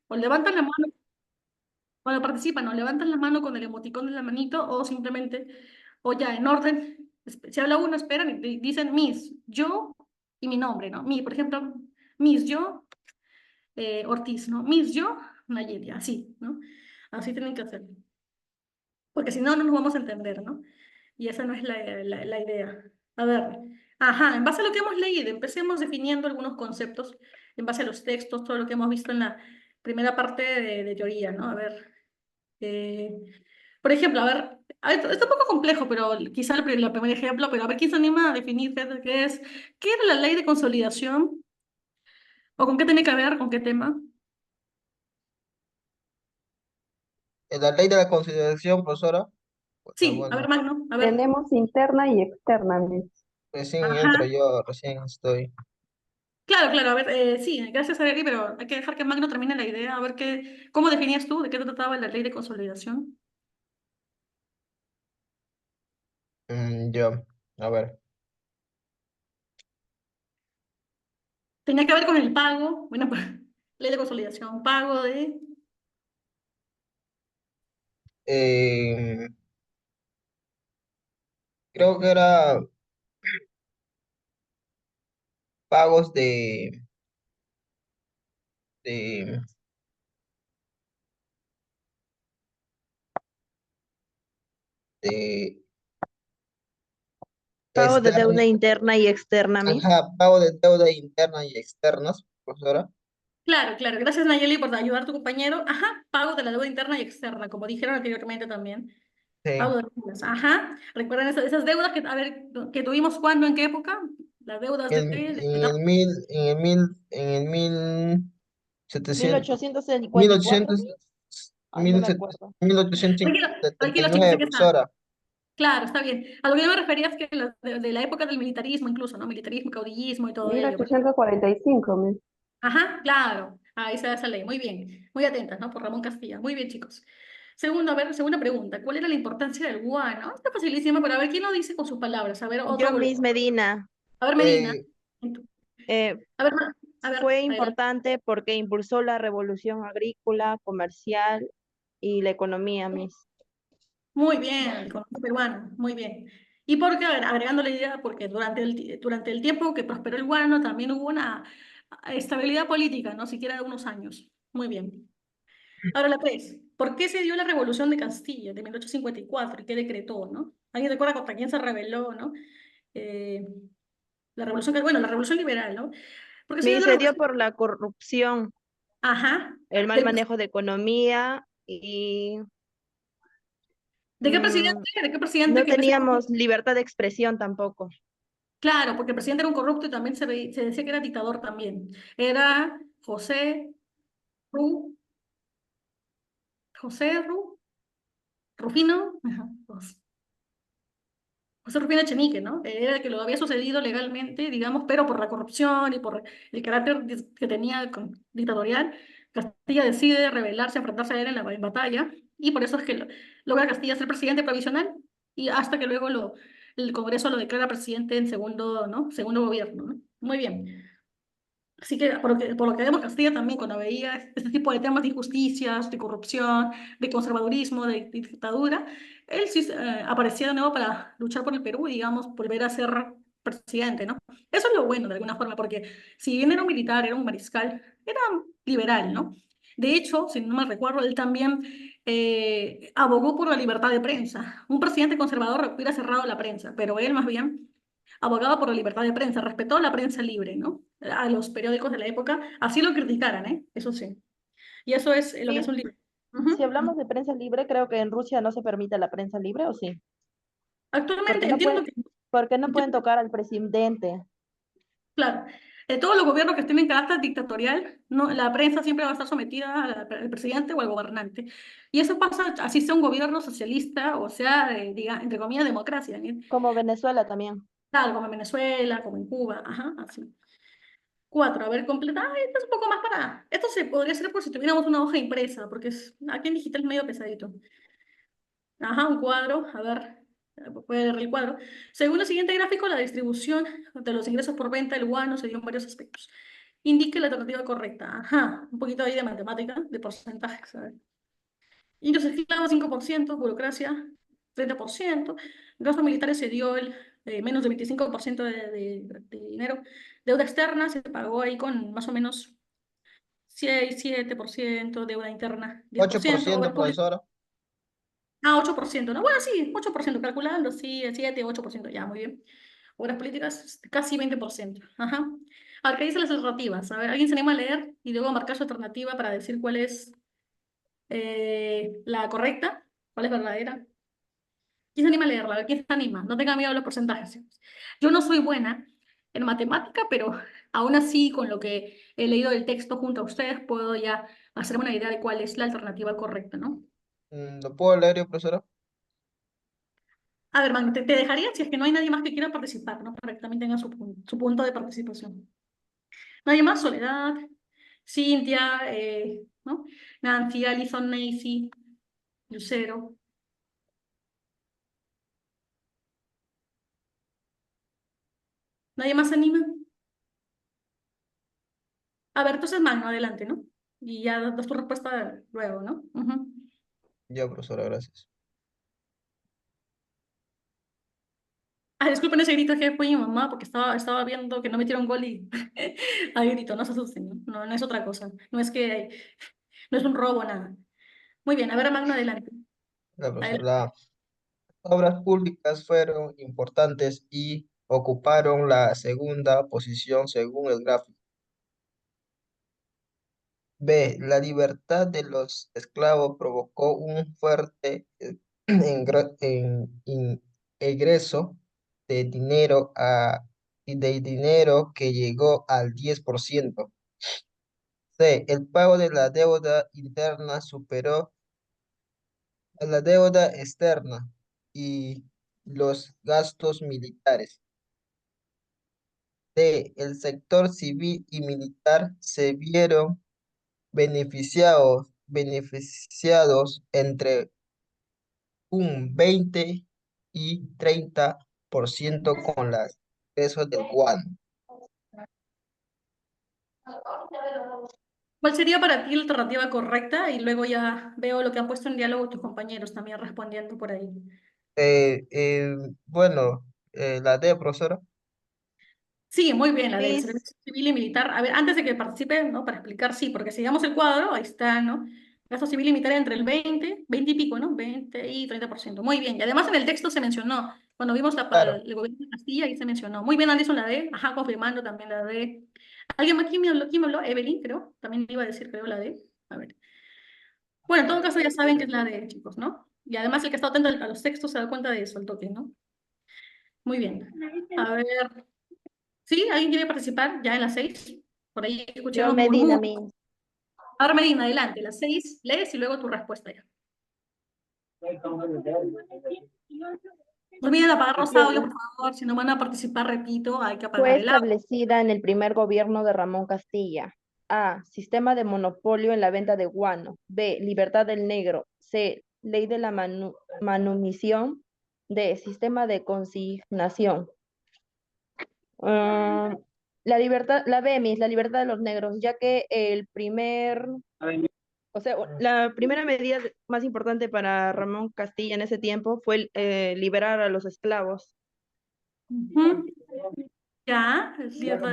O levantan la mano cuando participan, o levantan la mano con el emoticón de la manito, o simplemente, o ya en orden, si habla uno, esperan y dicen Miss, yo y mi nombre, ¿no? Mi, por ejemplo, Miss, yo, Ortiz, ¿no? Miss, yo, Nayeli, así, ¿no? Así tienen que hacerlo. Porque si no, no nos vamos a entender, ¿no? Y esa no es la idea. A ver, ajá, en base a lo que hemos leído, empecemos definiendo algunos conceptos en base a los textos, todo lo que hemos visto en la primera parte de teoría, ¿no? A ver, eh, por ejemplo, a ver, está un poco complejo, pero quizá el primer ejemplo, pero a ver, ¿quién se anima a definir qué era la ley de consolidación? ¿O con qué tiene que ver? ¿Con qué tema? En la ley de la consideración, profesora, Sí, a ver, bueno, Magno, a ver. Tenemos interna y externa, Miss. recién entro Ajá. yo, recién estoy. Claro, claro, a ver, sí, gracias a Ari, pero hay que dejar que Magno termine la idea, a ver cómo definías tú, de qué trataba la ley de consolidación. Yo, a ver. Tenía que ver con el pago, bueno, pues, ley de consolidación, pago de, Eh, creo que era pagos de, de Pago de deuda externos, interna y externa, Miss. ajá, pago de deuda interna y externas, profesora. claro, claro, gracias Nayeli por ayudar a tu compañero, ajá, pago de la deuda interna y externa, como dijeron anteriormente también, pago Sí, de deudas, ajá, ¿recuerdan esas deudas que, a ver, que tuvimos cuándo, en qué época? Las deudas en el mil, en el mil Mil setecientos, ochocientos mil cincuenta y cuatro, ochocientos, Miss. Ay, no mil me set- acuerdo. mil ochocientos Tranquilo, setenta y tranquilo chicos, nueve, sé que saben. profesora. Claro, está bien. A lo que yo me refería es que de la época del militarismo incluso, ¿no? Militarismo, caudillismo y todo Mil ello. ochocientos cuarenta y cinco, Miss. Ajá, claro. Ahí se da esa ley. Muy bien. Muy atentas, ¿no? Por Ramón Castilla. Muy bien, chicos. Segundo, a ver, segunda pregunta. ¿Cuál era la importancia del guano? Está facilísima, pero a ver, ¿quién lo dice con sus palabras? A ver, Yo, otro. Miss Medina, A ver, Medina. Eh, eh, A ver, a ver, fue adelante. importante porque impulsó la revolución agrícola, comercial y la economía, Miss. Muy bien, el economía peruano. Muy bien. Y porque, a ver, agregando la idea, porque durante el tiempo que prosperó el guano también hubo una estabilidad política, ¿no? Siquiera de unos años. Muy bien. Ahora la tres. ¿Por qué se dio la Revolución de Castilla de 1854 y qué decretó, no? ¿Alguien recuerda contra quién se rebeló, no? Eh, la revolución, bueno, la Revolución Liberal, ¿no? ¿Por qué se dio Miss la se dio Revolución? por la corrupción, Ajá. el mal manejo de economía y ¿De qué mm, presidente? ¿De qué presidente no que en ese teníamos libertad de expresión tampoco. Claro, porque el presidente era un corrupto y también se decía que era dictador también. Era Ru, José Ru, Rufino, ajá, José Rufino Echenique, ¿no? Era el que lo había sucedido legalmente, digamos, pero por la corrupción y por el carácter que tenía dictatorial, Castilla decide rebelarse, enfrentarse a él en la en batalla, y por eso es que logra Castilla ser presidente provisional, y hasta que luego el Congreso lo declara presidente en segundo, ¿no? Segundo gobierno, ¿no? Muy bien. Así que por lo que vemos Castilla también, cuando veía este tipo de temas de injusticias, de corrupción, de conservadurismo, de dictadura, él sí aparecía de nuevo para luchar por el Perú y, digamos, volver a ser presidente, ¿no? Eso es lo bueno, de alguna forma, porque si bien era un militar, era un mariscal, era liberal, ¿no? De hecho, si no me recuerdo, él también abogó por la libertad de prensa. Un presidente conservador hubiera cerrado la prensa, pero él más bien abogaba por la libertad de prensa, respetó la prensa libre, ¿no? A los periódicos de la época, así lo criticaran, ¿eh? Eso sí. Y eso es lo que es Miss, un libro. si Ujú. hablamos de prensa libre, creo que en Rusia no se permite la prensa libre, ¿o sí? Actualmente Porque no entiendo pueden, que, porque no pueden entiendo- tocar al presidente. claro, todos los gobiernos que estén en carácter dictatorial, no, la prensa siempre va a estar sometida al presidente o al gobernante. Y eso pasa, así sea un gobierno socialista o sea, diga, entre comillas, democracia, ¿eh? Como Venezuela también. Claro, como en Venezuela, como en Cuba, ajá, así. Cuatro, a ver, completa. Ay, esto es un poco más para. Esto se podría hacer por si tuviéramos una hoja impresa, porque aquí en digital es medio pesadito. Ajá, un cuadro, a ver, puede ver el cuadro. Según el siguiente gráfico, la distribución de los ingresos por venta del guano se dio en varios aspectos. indique la alternativa correcta. Ajá, un poquito ahí de matemática, de porcentajes. A ver. Indios esclavos, 5%, burocracia, 30%, gastos militares se dio el menos del 25% de dinero. Deuda externa se pagó ahí con más o menos 6, 7%, deuda interna, Ocho por 10%, ciento obras públicas. profesora. 8%, ¿no? Bueno, sí, 8%, calculando, sí, 7, 8%, ya, muy bien. Obras políticas, casi 20%. Ajá. A ver, ¿qué dicen las alternativas? A ver, ¿alguien se anima a leer y luego marcar su alternativa para decir cuál es la correcta? ¿Cuál es verdadera? ¿Quién se anima a leerla? A ver, ¿quién se anima? No tenga miedo a los porcentajes. Yo no soy buena en matemática, pero aún así, con lo que he leído del texto junto a ustedes, puedo ya hacerme una idea de cuál es la alternativa correcta, ¿no? ¿Lo puedo leer yo, profesora? A ver, man, te dejaría si es que no hay nadie más que quiera participar, ¿no? Para que también tenga su punto de participación. Nadie más, Soledad, Cintia, ¿no? Nancy, Alison, Nancy, Lucero. ¿Nadie más se anima? A ver, entonces, Magno, adelante, ¿no? Y ya das tu respuesta luego, ¿no? Ujú. Ya, profesora, gracias. Ah, disculpen ese grito que fue mi mamá porque estaba viendo que no metieron gol y ahí grito, no se asusten, ¿no? No, no es otra cosa. No es que, no es un robo, nada. Muy bien, a ver, Magno, adelante. La profesora, Adelante. las obras públicas fueron importantes y ocuparon la segunda posición según el gráfico. B. La libertad de los esclavos provocó un fuerte egreso de dinero, de dinero que llegó al 10%. C. El pago de la deuda interna superó a la deuda externa y los gastos militares. D. El sector civil y militar se vieron beneficiados entre un 20 y 30% con las pesos del yuan. ¿Cuál sería para ti la alternativa correcta? Y luego ya veo lo que han puesto en diálogo tus compañeros también respondiendo por ahí. Bueno, la D, profesora. Sí, muy bien, la del Miss, servicio civil y militar. A ver, antes de que participe, ¿no? Para explicar, sí, porque si damos el cuadro, ahí está, ¿no? Gasto civil y militar entre el 20 y pico, ¿no? 20 y 30%. Muy bien. Y además en el texto se mencionó, cuando vimos Claro, el gobierno de Castilla, ahí se mencionó. Muy bien, Anderson, la D. Ajá, confirmando también la D. ¿Alguien más? ¿Quién me habló? ¿Quién me habló? Evelyn, creo. También iba a decir, creo, la D. A ver. Bueno, en todo caso ya saben que es la D, chicos, ¿no? Y además el que está atento a los textos se da cuenta de eso, al toque, ¿no? Muy bien. A ver. ¿Sí? ¿Alguien quiere participar ya en las 6? Por ahí escuché yo unos Medina, murmullos. Miss. Ahora, Medina, adelante. Las 6 lees y luego tu respuesta ya. No olviden apagar los audios, por favor. Si no van a participar, repito, hay que Fue apagar el audio. establecida en el primer gobierno de Ramón Castilla. A. Sistema de monopolio en la venta de guano. B. Libertad del negro. C. Ley de la manumisión. D. Sistema de consignación. Ah, la libertad, la B, Miss, la libertad de los negros, ya que o sea, la primera medida más importante para Ramón Castilla en ese tiempo fue liberar a los esclavos. Ujú. Ya, es cierto.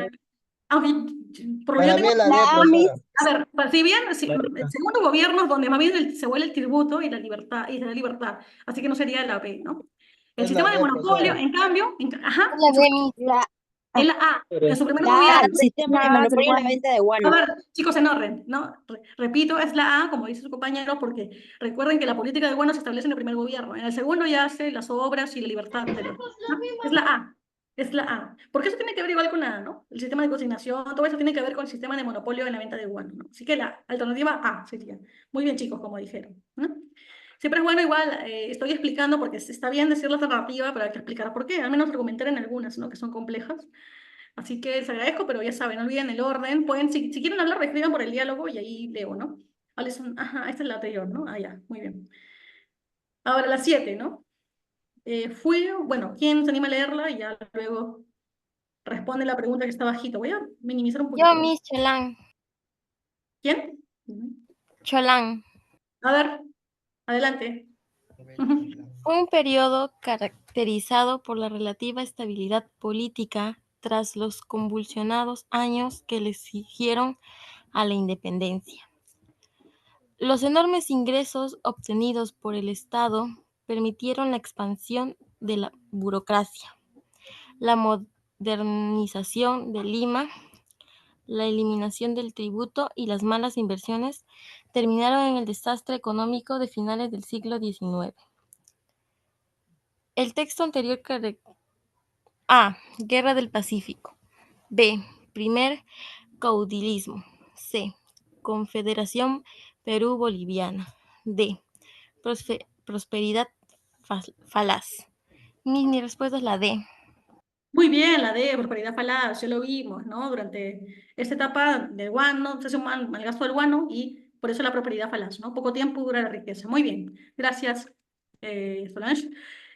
Aunque, por lo que yo para mí tengo. es la D, La A, Miss. profesora. A ver, si bien, segundo gobiernos donde más bien se vuelve el tributo y la libertad, así que no sería la B, ¿no? El Es la sistema de D, monopolio, profesora. en cambio, ajá, La de mi, en la A, en su primer la gobierno. sistema de monopolio en la venta de A guano. ver, chicos, en orden, ¿no? Repito, es la A, como dice su compañero, porque recuerden que la política de bonos se establece en el primer gobierno. En el segundo ya hace las obras y la libertad de los, ¿no? Es la A, es la A. Porque eso tiene que ver igual con la A, ¿no? El sistema de consignación, todo eso tiene que ver con el sistema de monopolio en la venta de guano, ¿no? Así que la alternativa A sería. Muy bien, chicos, como dijeron, ¿no? Siempre es bueno, igual, estoy explicando porque está bien decir la alternativa, pero hay que explicar por qué, al menos argumentar en algunas, ¿no? Que son complejas. Así que les agradezco, pero ya saben, no olviden el orden. Pueden, si quieren hablar, escriban por el diálogo y ahí leo, ¿no? Alison, ajá, esta es la anterior, ¿no? Ah, ya, muy bien. Ahora la 7, ¿no? Bueno, ¿quién se anima a leerla? Y ya luego responde la pregunta que está bajito. Voy a minimizar un Yo, poquito. Miss Cholán. ¿Quién? Cholán. A ver, adelante. Fue un periodo caracterizado por la relativa estabilidad política tras los convulsionados años que le siguieron a la independencia. Los enormes ingresos obtenidos por el Estado permitieron la expansión de la burocracia, la modernización de Lima, la eliminación del tributo y las malas inversiones terminaron en el desastre económico de finales del siglo XIX. El texto anterior A. Guerra del Pacífico. B. Primer caudillismo. C. Confederación Perú-Boliviana. D. Prosperidad falaz. Mi respuesta es la D. Muy bien, la de prosperidad falaz, ya lo vimos, ¿no? Durante esta etapa del guano, se hace un mal gasto del guano y por eso la prosperidad falaz, ¿no? Poco tiempo dura la riqueza. Muy bien, gracias, Solange.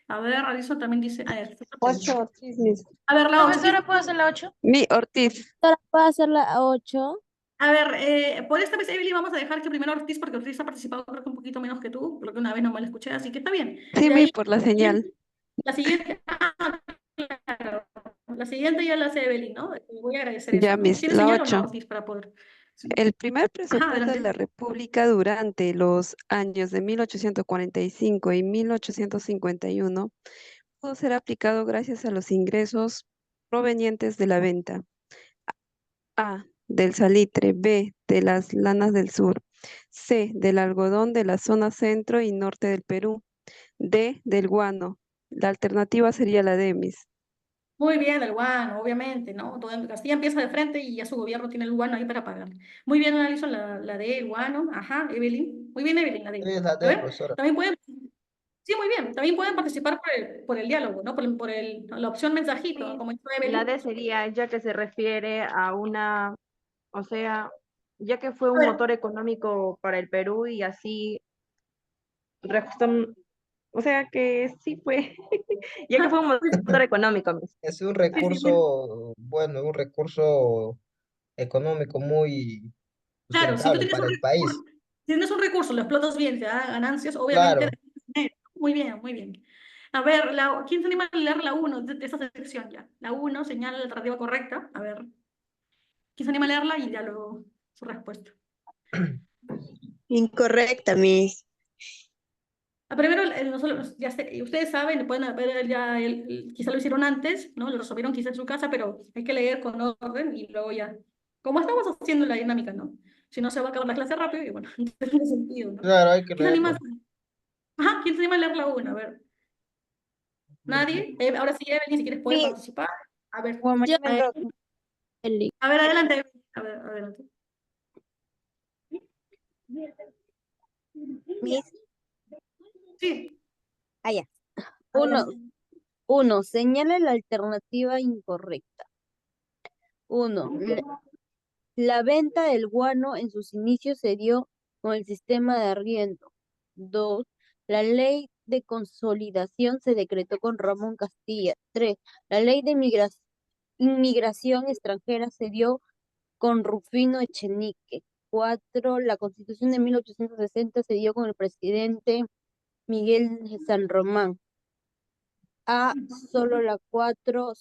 A ver, Alison también dice, a ver, Ocho, Ortiz, Miss. a ver, la Ortiz. Profesora, ¿puedo hacer la 8? Mi Ortiz. Ahora puedo hacer la 8. A ver, por esta vez, Evelyn, vamos a dejar que primero Ortiz, porque Ortiz ha participado creo que un poquito menos que tú, creo que una vez nomás la escuché, así que está bien. Sí, De mi, ahí, por la señal. la siguiente, claro, la siguiente ya la hace Evelyn, ¿no? Voy a agradecer eso, Ya, ¿no? Miss, ¿Tiene la señal o no, 8. Ortiz, para poder? Sí. El primer Ajá, presupuesto de la adelante. República durante los años de 1845 y 1851 pudo ser aplicado gracias a los ingresos provenientes de la venta A, del salitre, B, de las lanas del sur, C, del algodón de la zona centro y norte del Perú, D, del guano. La alternativa sería la D, Miss. Muy bien, el guano, obviamente, ¿no? Castilla empieza de frente y ya su gobierno tiene el guano ahí para pagar. Muy bien, Alison, la de el guano. Ajá, Evelyn. Muy bien, Evelyn, la Sí, de. es la A D, ver, profesora. también pueden, sí, muy bien, también pueden participar por el diálogo, ¿no? La opción mensajito, ¿no? Sí, Como dijo la Evelyn. D sería ya que se refiere a una, o sea, ya que fue A un ver, motor económico para el Perú y así, o sea que sí fue, ya que fue un motor económico, Miss. Es un sí, sí, sí. recurso, bueno, un recurso económico muy Claro, si tú sustentable tienes para el país. si tienes un recurso, lo explotas bien, te da ganancias, obviamente. Claro, Muy bien, muy bien. A ver, ¿quién se anima a leer la uno de esta sección ya? La uno señala la alternativa correcta. A ver, ¿quién se anima a leerla? Y ya luego su respuesta. Incorrecta, Miss. Primero, ustedes saben, pueden ver ya, quizá lo hicieron antes, ¿no? Lo resolvieron quizá en su casa, pero hay que leer con orden y luego ya. Como estamos haciendo la dinámica, ¿no? Si no, se va a acabar la clase rápido y bueno, no tiene sentido, ¿no? claro, hay que ¿Quién se anima? leerlo. Ajá, ¿quién se anima a leer la 1? A ver, ¿nadie? Ahora sí, Evelyn, si quieres puedes Mi, participar. A ver, yo, a ver, Eli. adelante, Evelyn. A ver, adelante. Miss, Sí, allá. adelante. Uno, señala la alternativa incorrecta. Uno, la venta del guano en sus inicios se dio con el sistema de arriendo. Dos, la ley de consolidación se decretó con Ramón Castilla. Tres, la ley de inmigración extranjera se dio con Rufino Echenique. Cuatro, la Constitución de 1860 se dio con el presidente Miguel de San Román. A, solo la 4,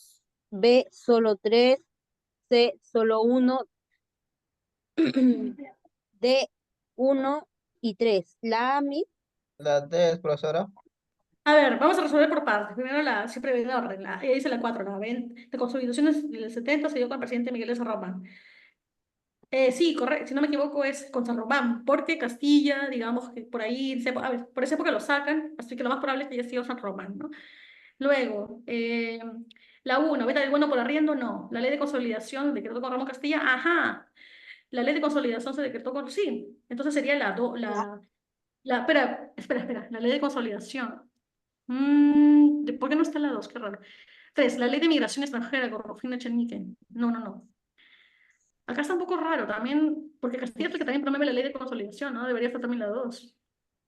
B, solo 3, C, solo 1, D, 1 y 3. La A, Miss. La D, profesora. A ver, vamos a resolver por partes. Primero, siempre viene la orden. Ella dice la 4, la venta de consolidaciones del 70 se dio con el presidente Miguel de San Román. Sí, correcto, si no me equivoco es con San Román, porque Castilla, digamos que por ahí, a ver, por esa época lo sacan, así que lo más probable es que haya sido San Román, ¿no? Luego, la 1, venta del bueno por arriendo, no. La ley de consolidación decretó con Ramón Castilla, ajá. La ley de consolidación se decretó con, sí. Entonces sería espera, la ley de consolidación. ¿Por qué no está la 2? Qué raro. 3, la ley de migración extranjera con Rufino Echenique. No, no, no. Acá está un poco raro también, porque Castilla es el que también promueve la ley de consolidación, ¿no? Debería estar también la 2.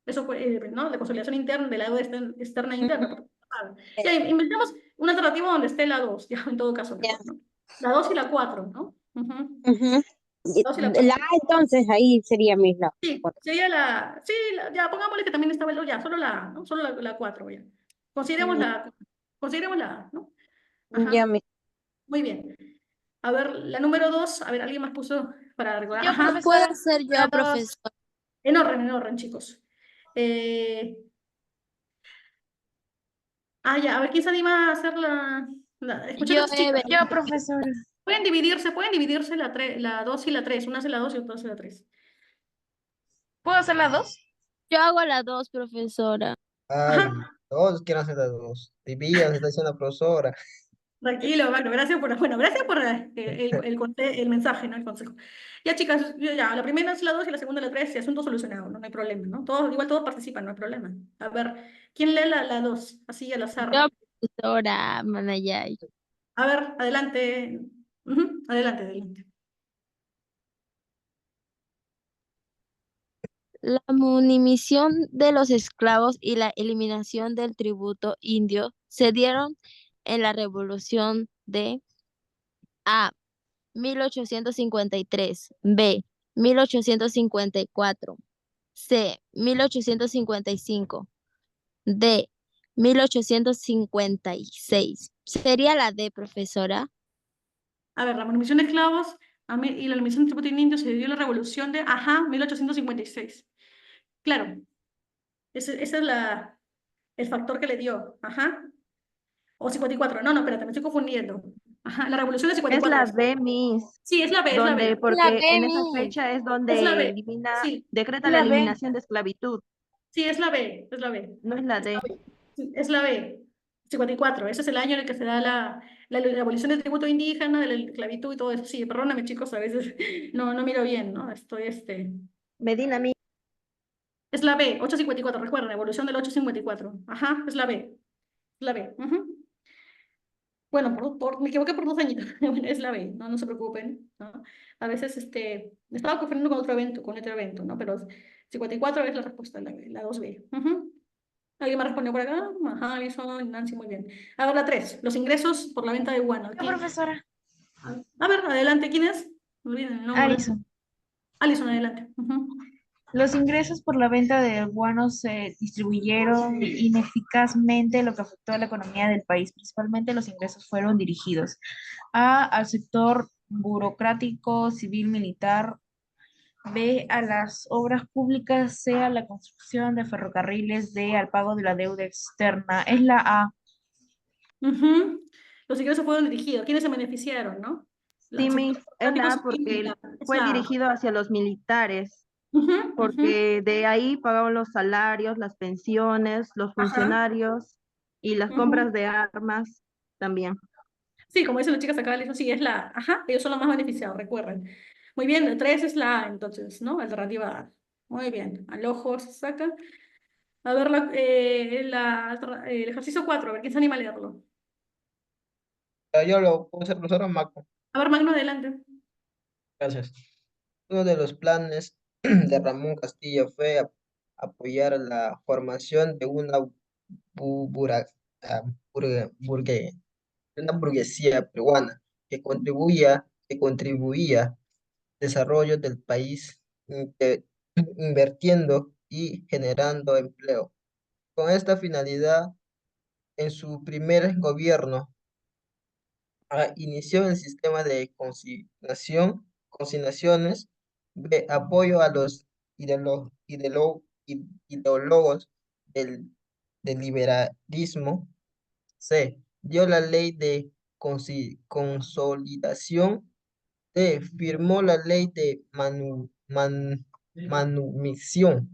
Eso fue, ¿no? De consolidación interna, de la deuda externa e interna. Ya, inventamos una alternativa donde esté la 2, ya, en todo caso Ya. mejor, ¿no? La 2 y la 4, ¿no? Ujú. Y 2 y la La 4. A, entonces ahí sería mi la Sí, cuatro. sería sí, ya, pongámosle que también estaba ya, solo la A, ¿no? Solo la 4, ya. Consideremos Mm, consideremos la A, ¿no? Ya Ajá, mi. muy bien. A ver, la número 2, a ver, alguien más puso para recordar. Yo, Ajá, Puedo profesora, ser la yo, dos. profesor. en orden, chicos. Eh, ya, a ver, ¿quién se anima a hacer escucha a Yo las he chicas? Yo, venido. profesora. Pueden dividirse la 2 y la 3. Una hace la 2 y otra hace la 3. ¿Puedo hacer la dos? Yo hago la 2, profesora. Ajá, Ay, todos quieren hacer las dos. Dividan, se está diciendo la profesora. tranquilo, bueno, gracias por el mensaje, ¿no? El consejo. Ya, chicas, ya, la primera es la 2 y la segunda la 3 y asunto solucionado, ¿no? No hay problema, ¿no? Igual todos participan, no hay problema. A ver, ¿quién lee la 2? Así al Yo, azar. profesora Manayay. A ver, adelante. Ujú, adelante. La munimisión de los esclavos y la eliminación del tributo indio se dieron en la Revolución de A. 1853, B. 1854, C. 1855, D. 1856. Sería la D, profesora. A ver, la manutención de esclavos y la eliminación del tributo indio se dio en la revolución de, 1856. Claro, ese es el factor que le dio. Ajá. O 54. No, espérate, me estoy confundiendo. Ajá, la revolución de Es 54. la B, Miss, Sí, es la B, es la donde, B. La porque B, en esa mi. fecha es Es la donde B. Sí, decreta la La B. eliminación de esclavitud, sí, es la B, es la B. no es la D. Sí, es la B. 54. Ese es el año en el que se da la abolición del tributo indígena, de la esclavitud y todo eso. Sí, perdóname, chicos, a veces no miro bien, ¿no? Medina, Miss. Es la B, 854, recuerden, evolución del 854. Ajá, es la B. Es la B. Ujú. Bueno, me equivoqué por 2 añitos. Bueno, es la B, no se preocupen, ¿no? A veces me estaba confundiendo con otro evento, ¿no? Pero 54 es la respuesta, la 2B. Ujú. ¿Alguien más respondió por acá? Ajá, Alison, Nancy, muy bien. A ver, la 3, los ingresos por la venta de guano. Yo, profesora. A ver, adelante, ¿quién es? No olviden el nombre. Alison. Alison, adelante. Ujú. Los ingresos por la venta de guanos se distribuyeron ineficazmente, lo que afectó a la economía del país. Principalmente los ingresos fueron dirigidos al sector burocrático, civil, militar, B, a las obras públicas, C, a la construcción de ferrocarriles, D, al pago de la deuda externa. Es la A. Ujú. Los ingresos fueron dirigidos. ¿Quiénes se beneficiaron, no? Sí, Los Miss, sectores es la burocráticos A y porque militares. Es fue la A. dirigido hacia los militares, Ujú, ujú. porque de ahí pagaban los salarios, las pensiones, los Ajá. funcionarios y las compras Ujú. de armas también. Sí, como dicen las chicas acá, eso sí, es la A. Ajá, ellos son los más beneficiados, recuerden. Muy bien, la 3 es la A, entonces, ¿no? Alternativa A. Muy bien, al ojo se saca. A ver, el ejercicio 4, a ver, ¿quién se anima a leerlo? Yo lo puedo hacer, profesora Maco. A ver, Magno, adelante. Gracias. Uno de los planes de Ramón Castilla fue apoyar la formación de bu- bura- ah, una burguesía peruana que contribuía al desarrollo del país, invirtiendo y generando empleo. Con esta finalidad, en su primer gobierno, inició el sistema de consignaciones de apoyo a los ideólogos del liberalismo. C. Dio la ley de consolidación. D. Firmó la ley de manumisión.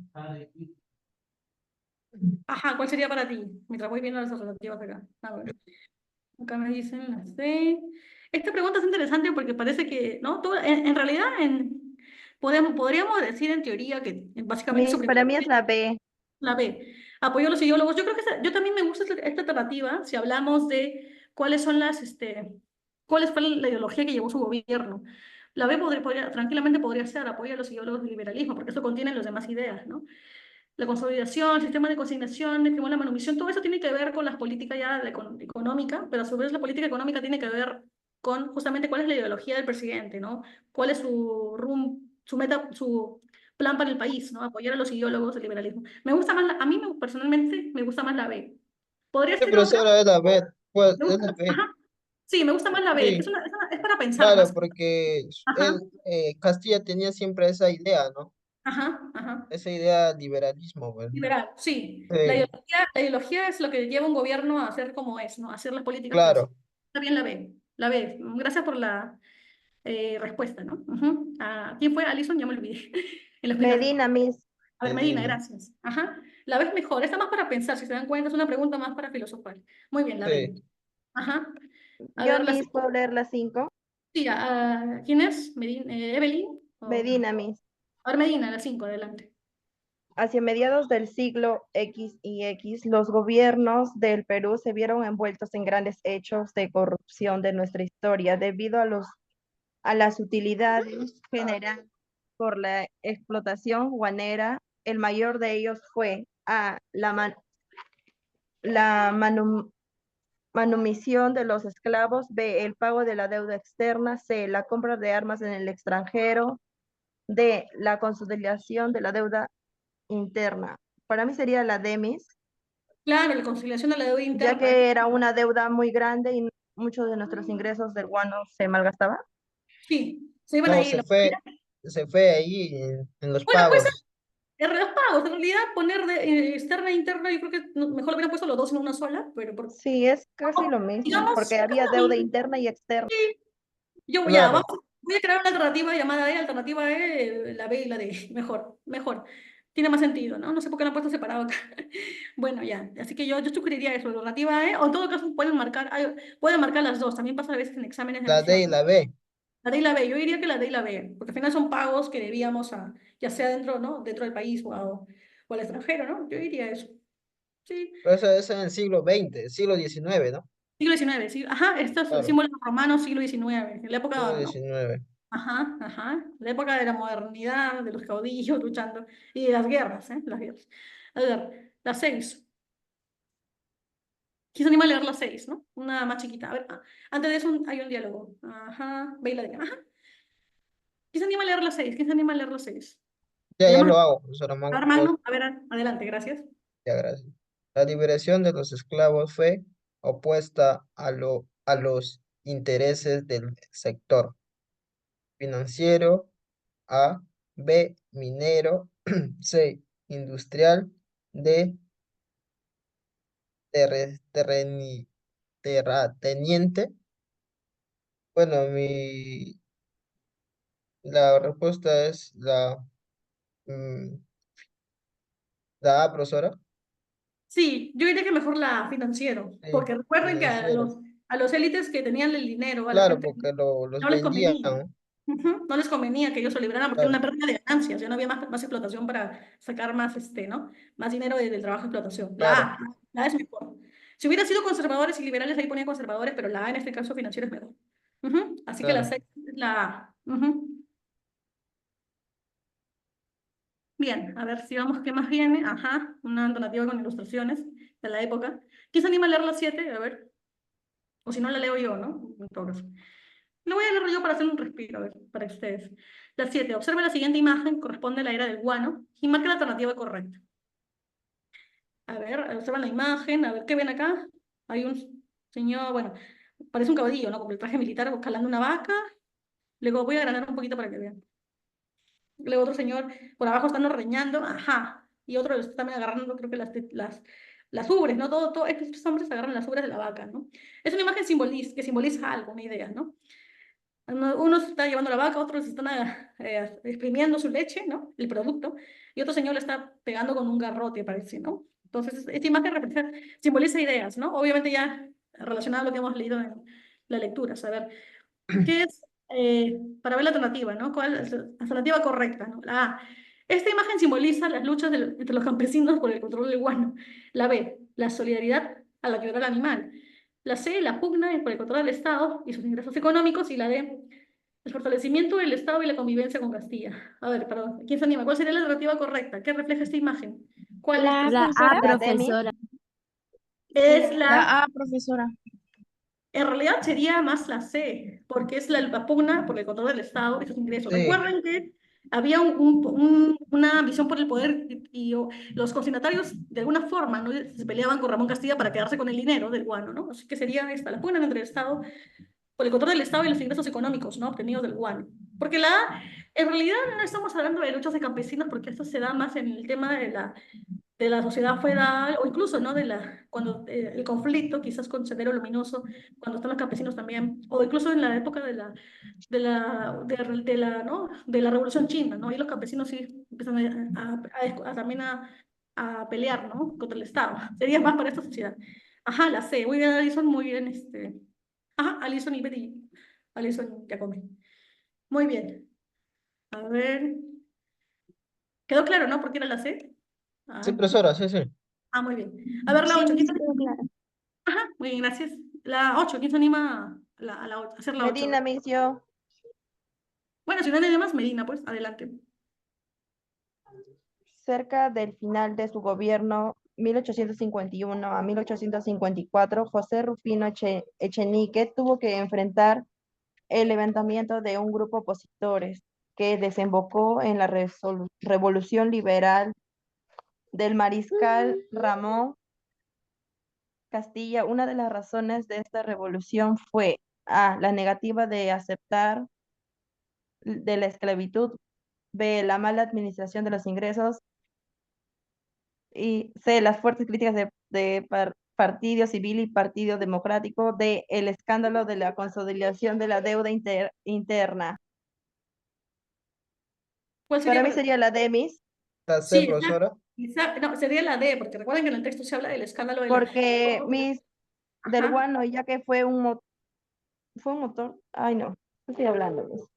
Ajá, ¿cuál sería para ti? Mientras voy viendo las alternativas acá. A ver, acá me dicen la C. Esta pregunta es interesante porque parece que, ¿no? En realidad, podríamos decir en teoría que básicamente su Miss, para primera. mí es la B. La B, apoyo a los ideólogos. Yo creo que yo también me gusta esta alternativa si hablamos de cuál fue la ideología que llevó su gobierno. La B tranquilamente podría ser apoyo a los ideólogos del liberalismo, porque eso contiene las demás ideas, ¿no? la consolidación, el sistema de consignación, el la manumisión, todo eso tiene que ver con las políticas ya económica, pero a su vez la política económica tiene que ver con justamente cuál es la ideología del presidente, ¿no? Cuál es su meta, su plan para el país, ¿no? Apoyar a los ideólogos del liberalismo. Me gusta más, a mí personalmente me gusta más la B. Podría Sí, ser otra, profesora, es la B, pues, me es gusta, la B. ajá, sí, me gusta más la B, Sí, es para pensar claro, más. porque Ajá, él, Castilla tenía siempre esa idea, ¿no? ajá, ajá. Esa idea liberalismo, pues. Liberal, sí. Sí, La ideología es lo que lleva un gobierno a hacer como es, ¿no? A hacer las políticas que hace. claro, Está bien la B. La B. Gracias por la respuesta, ¿no? Ujú. ¿Quién fue? Alison, ya me olvidé. En la explicación. Medina, Miss. A ver, Medina, Medina. gracias. Ajá. La B es mejor. Está más para pensar, si se dan cuenta, es una pregunta más para filosofar. Muy bien, la B. Sí, Ajá. A Yo, ver, la Miss, C. puedo leer las 5. Sí, ¿quién es? ¿Evelyn? Medina, Miss. A ver, Medina, la 5, adelante. Hacia mediados del siglo X y X, los gobiernos del Perú se vieron envueltos en grandes hechos de corrupción de nuestra historia debido a las utilidades generadas por la explotación guanera. El mayor de ellos fue A, la manumisión de los esclavos, B, el pago de la deuda externa, C, la compra de armas en el extranjero, D, la consolidación de la deuda interna. Para mí sería la DEMIS, Claro, la conciliación de la deuda ya interna. que era una deuda muy grande y muchos de nuestros ingresos del guano se malgastaban. Sí, se iban no, ahí. se fue ahí en los Bueno, pues pagos. los pagos, en realidad poner de externa e interna, yo creo que mejor lo hubieran puesto los dos en una sola, pero Sí, es casi lo mismo, digamos, porque es había lo deuda mismo. interna y externa. Yo ya, Claro, voy a crear una alternativa llamada E, alternativa E, la B y la D. Mejor, mejor. Tiene más sentido, ¿no? No sé por qué lo han puesto separado acá. Bueno, ya. Así que yo sugeriría eso, alternativa E, o en todo caso pueden marcar las dos. También pasa a veces en exámenes de la D admisión, y ¿no? la B. La D y la B, yo diría que la D y la B, porque al final son pagos que debíamos ya sea dentro, ¿no? Dentro del país o al extranjero, ¿no? Yo diría eso. Sí. Pero eso es en el siglo XX, siglo XIX, ¿no? Siglo XIX, sí. Ajá, estos Claro, símbolos romanos, siglo XIX, en la siglo época, ¿no? XIX. Ajá, ajá. La época de la modernidad, de los caudillos luchando y de las guerras, ¿eh? Las guerras. A ver, la 6. ¿Quién se anima a leer la 6, no? Una más chiquita. A ver, antes de eso hay un diálogo. Ajá, ve y la diga. Ajá. ¿Quién se anima a leer la 6? ¿Quién se anima a leer la 6? Ya Leemos lo hago, profesora a ver, Magno. Magno. A ver, adelante, gracias. Ya, gracias. La liberación de los esclavos fue opuesta a los intereses del sector financiero, A, B, minero, C, industrial, D, terrateniente. Bueno, la respuesta es mm, la A, profesora. Sí, yo diría que mejor la financiero, Sí, porque recuerden que financiero. a los élites que tenían el dinero, a la Claro, gente porque los no les vendían, convenía. ¿no? Ujú, no les convenía que ellos se libraran porque era Claro, una pérdida de ganancias, ya no había más explotación para sacar más, ¿no? Más dinero del trabajo de explotación. claro, La A es mejor. Si hubiera sido conservadores y liberales, ahí ponía conservadores, pero la A en este caso financiero es mejor. Ujú, así que la claro. C es la A. Ujú. Bien, a ver si vamos qué más viene. Ajá, una alternativa con ilustraciones de la época. ¿Quién se anima a leer la 7? A ver. O si no, la leo yo, ¿no? En todo caso. Lo voy a leer yo para hacer un respiro, a ver, para ustedes. La 7. Observe la siguiente imagen, corresponde a la era del guano, y marca la alternativa correcta. A ver, observan la imagen, a ver, ¿qué ven acá? Hay un señor, bueno, parece un caudillo, ¿no? Con el traje militar escalando una vaca. Luego voy a agrandar un poquito para que vean. Luego otro señor por abajo están ordeñando, ajá. Y otro está también agarrando, creo que las ubres, ¿no? Estos hombres agarran las ubres de la vaca, ¿no? Es una imagen que simboliza algo, una idea, ¿no? Unos está llevando la vaca, otros están exprimiendo su leche, ¿no? El producto, y otro señor le está pegando con un garrote, parece, ¿no? Entonces, esta imagen simboliza ideas, ¿no? Obviamente ya relacionado a lo que hemos leído en la lectura, saber qué es, para ver la alternativa, ¿no? ¿Cuál es la alternativa correcta, ¿no? La A. Esta imagen simboliza las luchas entre los campesinos por el control del guano. La B, la solidaridad al ayudar al animal. La C, la pugna por el control del Estado y sus ingresos económicos. Y la D, el fortalecimiento del Estado y la convivencia con Castilla. A ver, perdón, ¿quién se anima? ¿Cuál sería la alternativa correcta? ¿Qué refleja esta imagen? ¿Cuál es? La A, La Demis. profesora. Es La A, profesora. en realidad sería más la C, porque es la pugna por el control del Estado y sus ingresos. Sí, Recuerden que había una ambición por el poder los consignatarios de alguna forma, ¿no? Se peleaban con Ramón Castilla para quedarse con el dinero del guano, ¿no? Así que sería esta, la pugna entre el Estado, por el control del Estado y los ingresos económicos, ¿no? Obtenidos del guano. Porque en realidad no estamos hablando de luchas de campesinos, porque esto se da más en el tema de la sociedad feudal, o incluso, ¿no? Cuando el conflicto, quizás con Sendero Luminoso, cuando están los campesinos también, o incluso en la época ¿no? De la Revolución China, ¿no? Y los campesinos sí empiezan también a pelear, ¿no? Contra el Estado. Sería más para esta sociedad. Ajá, la C. Muy bien, Alison, muy bien, Ajá, Alison y Betty. Alison ya come. Muy bien. A ver. ¿Quedó claro, no? ¿Por qué era la C? sí, Ah, profesora, sí, sí. muy bien. A ver, la Sí, 8. sí, quedó claro. Ajá, muy bien, gracias. La 8, ¿quién se anima a hacer la 8? Medina Misión. Bueno, si no hay nadie más, Medina, pues, adelante. Cerca del final de su gobierno, 1851 a 1854, José Rufino Echenique tuvo que enfrentar el levantamiento de un grupo opositores que desembocó en la Revolución Liberal del mariscal Ramón Castilla. Una de las razones de esta revolución fue A, la negativa de aceptar de la esclavitud, B, la mala administración de los ingresos y C, las fuertes críticas de Partido Civil y Partido Democrático, D, el escándalo de la consolidación de la deuda interna. ¿Cuál sería Para mí para sería la DEMIS, La C, Sí, profesora. no, sería la D, porque recuerden que en el texto se habla del escándalo de la... porque mis del Ajá. guano, ya que fue un motor, ay no estoy hablando de eso.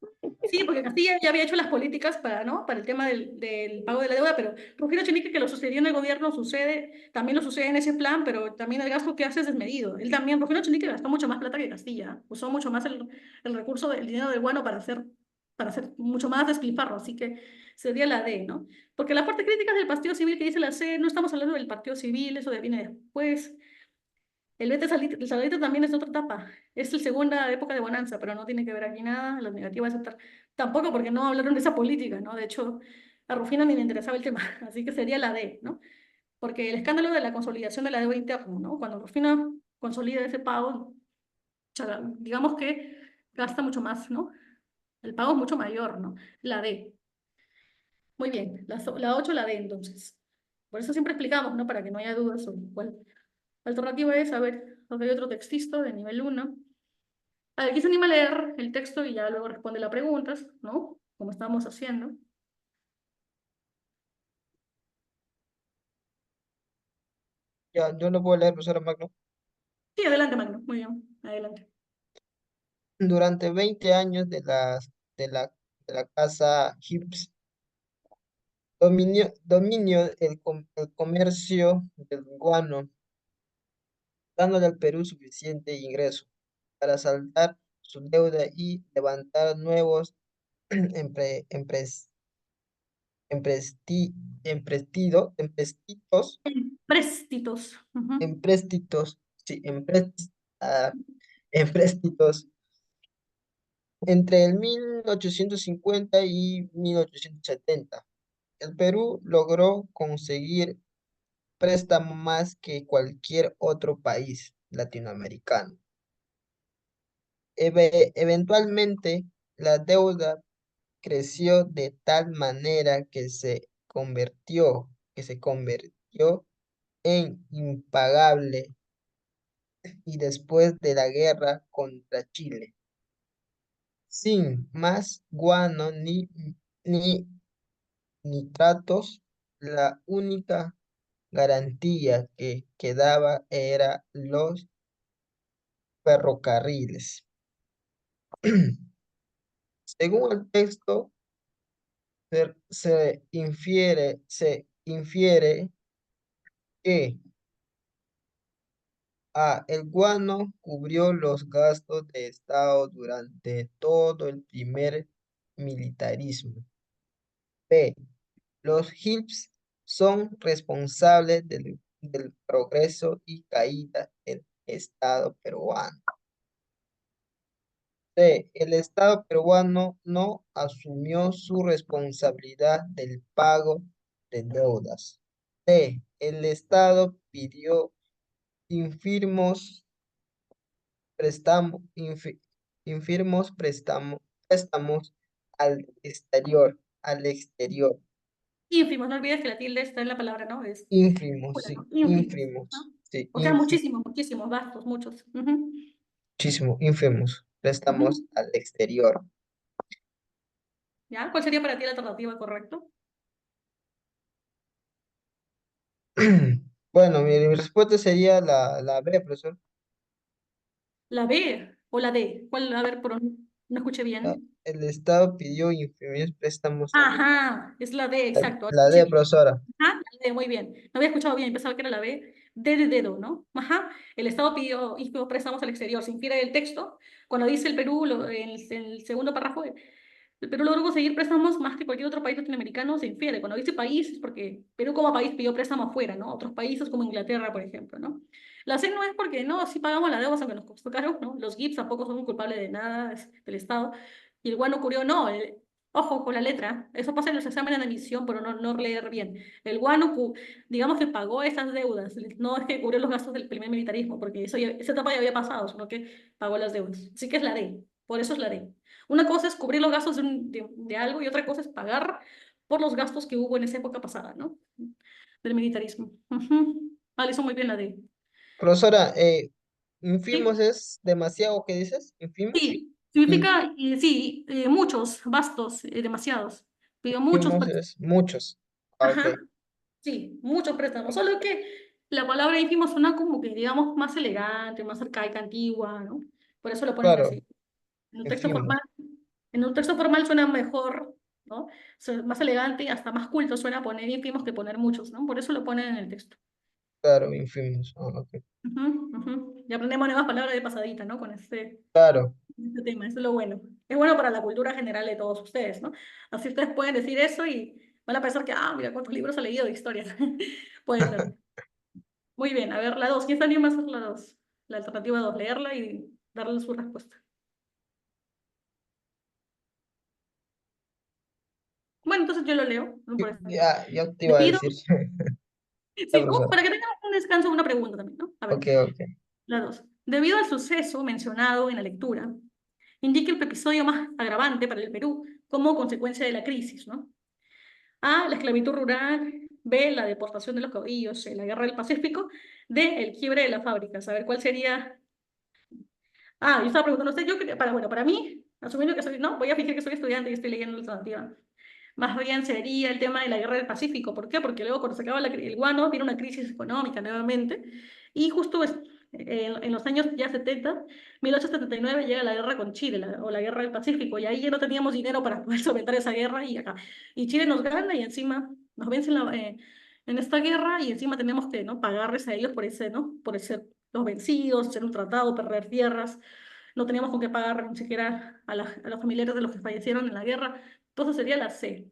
Sí, porque Castilla ya había hecho las políticas para, ¿no? Para el tema del pago de la deuda, pero Rufino Chenique, que lo sucedió en el gobierno, también lo sucede en ese plan, pero también el gasto que hace es desmedido. Él también, Rufino Chenique gastó mucho más plata que Castilla, usó mucho más el recurso del dinero del guano para hacer mucho más despilfarro, así que sería la D, ¿no? Porque la parte crítica es del Partido Civil que dice la C, no estamos hablando del Partido Civil, eso viene después. El Saludito también es otra etapa. Es la segunda época de bonanza, pero no tiene que ver aquí nada. Los negativos de aceptar. Tampoco porque no hablaron de esa política, ¿no? De hecho, a Rufino ni le interesaba el tema. Así que sería la D, ¿no? Porque el escándalo de la consolidación de la deuda interna, ¿no? Cuando Rufino consolida ese pago, digamos que gasta mucho más, ¿no? El pago es mucho mayor, ¿no? La D. Muy bien. La 8, la D, entonces. Por eso siempre explicamos, ¿no? Para que no haya dudas sobre cuál. La alternativa es, a ver, acá hay otro textito de nivel 1. A ver, aquí se anima a leer el texto y ya luego responde las preguntas, ¿no? Como estábamos haciendo. Ya, yo no puedo leer, profesora Magno. Sí, adelante, Magno. Muy bien, adelante. Durante 20 años de la casa Hibbs, dominio el comercio del guano, dándole al Perú suficiente ingreso para saldar su deuda y levantar nuevos empre- empresti- empréstitos, Préstitos. Ujú. empréstitos, sí, empréstitos entre el 1850 y 1870. El Perú logró conseguir préstamo más que cualquier otro país latinoamericano. Eventualmente, la deuda creció de tal manera que se convirtió en impagable y después de la guerra contra Chile, sin más guano ni nitratos, la única garantía que quedaba era los ferrocarriles. Según el texto, se infiere que A. El guano cubrió los gastos de Estado durante todo el primer militarismo. B. Los Hips son responsables del progreso y caída del Estado peruano. C. El Estado peruano no asumió su responsabilidad del pago de deudas. D. El Estado pidió infirmos préstamos al exterior. Ínfimos, no olvides que la tilde está en la palabra, ¿no? Es Ínfimos, bueno, sí, ínfimos, ínfimos, ¿no? sí, O sea, muchísimos, muchísimos, vastos, muchos. Ujú, muchísimo, ínfimos, préstamos ujú. al exterior. ¿Ya? ¿Cuál sería para ti la alternativa correcta? Bueno, mi respuesta sería la B, profesor. ¿La B o la D? ¿Cuál? A ver, no escuché bien. El Estado pidió inferiores préstamos Ajá, es la D, exacto. Ahora la escuché D, bien. profesora. Ajá, la D, muy bien. No había escuchado bien, pensaba que era la B. D de dedo, ¿no? Ajá. El Estado pidió préstamos al exterior. Se infiere el texto. Cuando dice el Perú, en el segundo párrafo, el Perú logró conseguir préstamos más que cualquier otro país latinoamericano, se infiere. Cuando dice país, es porque Perú como país pidió préstamos afuera, ¿no? Otros países como Inglaterra, por ejemplo, ¿no? La C no es porque, no, sí pagamos la deuda, aunque nos costó caro, ¿no? Los GIPS tampoco son culpables de nada, es del Estado. Y el guano ocurrió, no, ojo con la letra, eso pasa en los exámenes de admisión, pero no leer bien. El guano, digamos que pagó esas deudas, no es que cubrió los gastos del primer militarismo, porque esa etapa ya había pasado, sino que pagó las deudas. Así que es la D, por eso es la D. Una cosa es cubrir los gastos de algo y otra cosa es pagar por los gastos que hubo en esa época pasada, ¿no? Del militarismo. Ujú. Vale, hizo muy bien la D. Profesora, infimos ¿Sí? es demasiado, ¿qué dices? ¿Infimos? Sí, significa, sí, muchos, vastos, demasiados. Pidió muchos Infimos préstamos. es muchos. Ah, ok. Ajá, sí, muchos préstamos. Solo que la palabra ínfimo suena como que, digamos, más elegante, más arcaica, antigua, ¿no? Por eso lo ponen Claro, así. En un texto infimos. formal, en un texto formal suena mejor, ¿no? Más elegante y hasta más culto suena poner ínfimos que poner muchos, ¿no? Por eso lo ponen en el texto. Claro, infimos. Ah, ok. Ujú, ujú. Y aprendemos nuevas palabras de pasadita, ¿no? Con Claro. este tema, eso es lo bueno. Es bueno para la cultura general de todos ustedes, ¿no? Así ustedes pueden decir eso y van a pensar que, ah, mira cuántos libros ha leído de historia. Puede ser. Muy bien, a ver, la 2. ¿Quién está anima a hacer la 2? La alternativa 2, leerla y darle su respuesta. Bueno, entonces yo lo leo, no me parece. Ya te iba a Debido, decir. Ya, sí, profesora. para que tengamos un descanso, una pregunta también, ¿no? A ver, Ok, ok. la 2. Debido al suceso mencionado en la lectura, indica el episodio más agravante para el Perú como consecuencia de la crisis, ¿no? A, la esclavitud rural; B, la deportación de los caudillos; C, la guerra del Pacífico; D, el quiebre de las fábricas. A ver, ¿cuál sería? Ah, yo estaba preguntando a usted, bueno, para mí, asumiendo que soy, no, voy a fingir que soy estudiante y estoy leyendo la alternativa. Más bien sería el tema de la guerra del Pacífico. ¿Por qué? Porque luego cuando se acaba el guano viene una crisis económica nuevamente y justo en los años ya 70, 1879, llega la guerra con Chile, o la guerra del Pacífico, y ahí ya no teníamos dinero para poder solventar esa guerra y Chile nos gana y encima nos vence en esta guerra y encima tenemos que, ¿no?, pagarles a ellos por ese, ¿no?, por ser los vencidos, hacer un tratado, perder tierras. No teníamos con qué pagar ni siquiera a los familiares de los que fallecieron en la guerra. Entonces sería la C,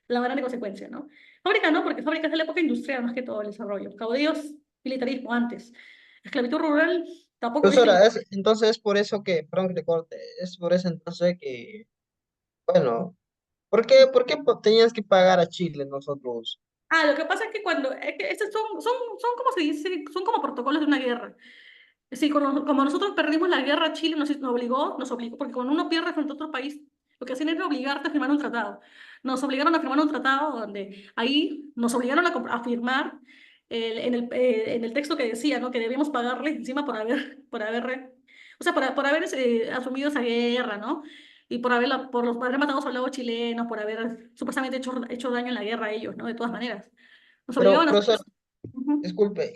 la gran consecuencia, ¿no? Fábrica no, porque fábrica es de la época industrial más que todo el desarrollo. Caudillos, militarismo antes. Esclavitud rural tampoco existe. Profesora, entonces es por eso que, perdón que te corte, es por eso entonces que, bueno, ¿por qué tenías que pagar a Chile nosotros? Ah, lo que pasa es que es que estos son como se dice, son como protocolos de una guerra. Sí, como nosotros perdimos la guerra, Chile nos obligó, porque cuando uno pierde frente a otro país, lo que hacían era obligarte a firmar un tratado. Nos obligaron a firmar un tratado donde ahí nos obligaron a firmar en el texto que decía, ¿no?, que debíamos pagarle encima o sea, por haber asumido esa guerra, ¿no? Y por haber matado a soldados chilenos, por haber supuestamente hecho daño en la guerra a ellos, ¿no? De todas maneras. Nos Pero, obligaban a hacer profesor, eso. Ujú. disculpe,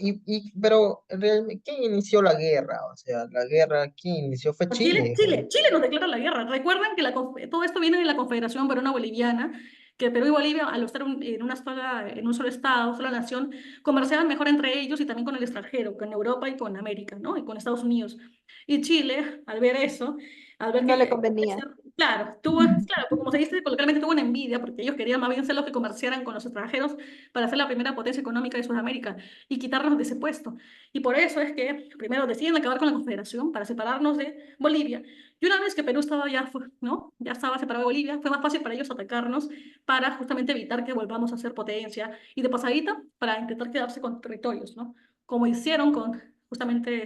pero realmente, ¿quién inició la guerra? O sea, la guerra, ¿quién inició? Fue ¿A Chile? Chile. Chile nos declara la guerra. Recuerden que todo esto viene de la Confederación Peruano-Boliviana, que Perú y Bolivia, al estar en un solo estado, sola nación, comerciaban mejor entre ellos y también con el extranjero, con Europa y con América, ¿no? Y con Estados Unidos. Y Chile, al ver eso, al ver No le que convenía. Claro, claro, pues como se dice coloquialmente, tuvo una envidia porque ellos querían más bien ser los que comerciaran con los extranjeros para ser la primera potencia económica de Sudamérica y quitarnos de ese puesto. Y por eso es que primero deciden acabar con la Confederación para separarnos de Bolivia. Y una vez que Perú estaba ya, ¿no? Ya estaba separado de Bolivia, fue más fácil para ellos atacarnos para justamente evitar que volvamos a ser potencia y de pasadita para intentar quedarse con territorios, ¿no? Como hicieron con justamente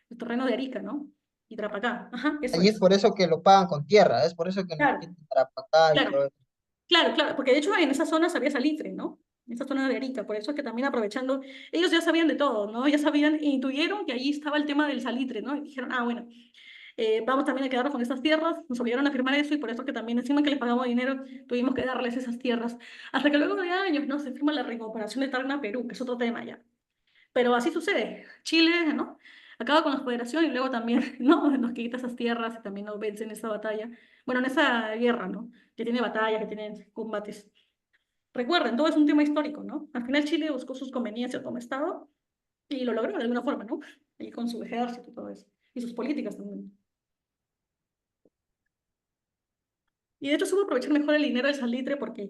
el terreno de Arica, ¿no? Y Tarapacá. Ajá, eso Allí es es. por eso que lo pagan con tierra, es por eso que nos Claro, quitan Tarapacá y claro. todo eso. Claro, claro, porque de hecho en esa zona había salitre, ¿no? En esa zona de Arica, por eso es que también aprovechando, ellos ya sabían de todo, ¿no? Ya sabían, intuyeron que ahí estaba el tema del salitre, ¿no? Y dijeron, ah, bueno, vamos también a quedarnos con estas tierras, nos obligaron a firmar eso y por eso que también encima que les pagamos dinero, tuvimos que darles esas tierras. Hasta que luego de años, ¿no? Se firma la recuperación de Tacna, Perú, que es otro tema ya. Pero así sucede. Chile, ¿no? Acaba con la federación y luego también, ¿no? Nos quita esas tierras y también nos vence en esa batalla. Bueno, en esa guerra, ¿no? Que tiene batallas, que tiene combates. Recuerden, todo es un tema histórico, ¿no? Al final Chile buscó sus conveniencias como Estado y lo logró de alguna forma, ¿no? Y con su ejército y todo eso. Y sus políticas también. Y de hecho supo aprovechar mejor el dinero del salitre porque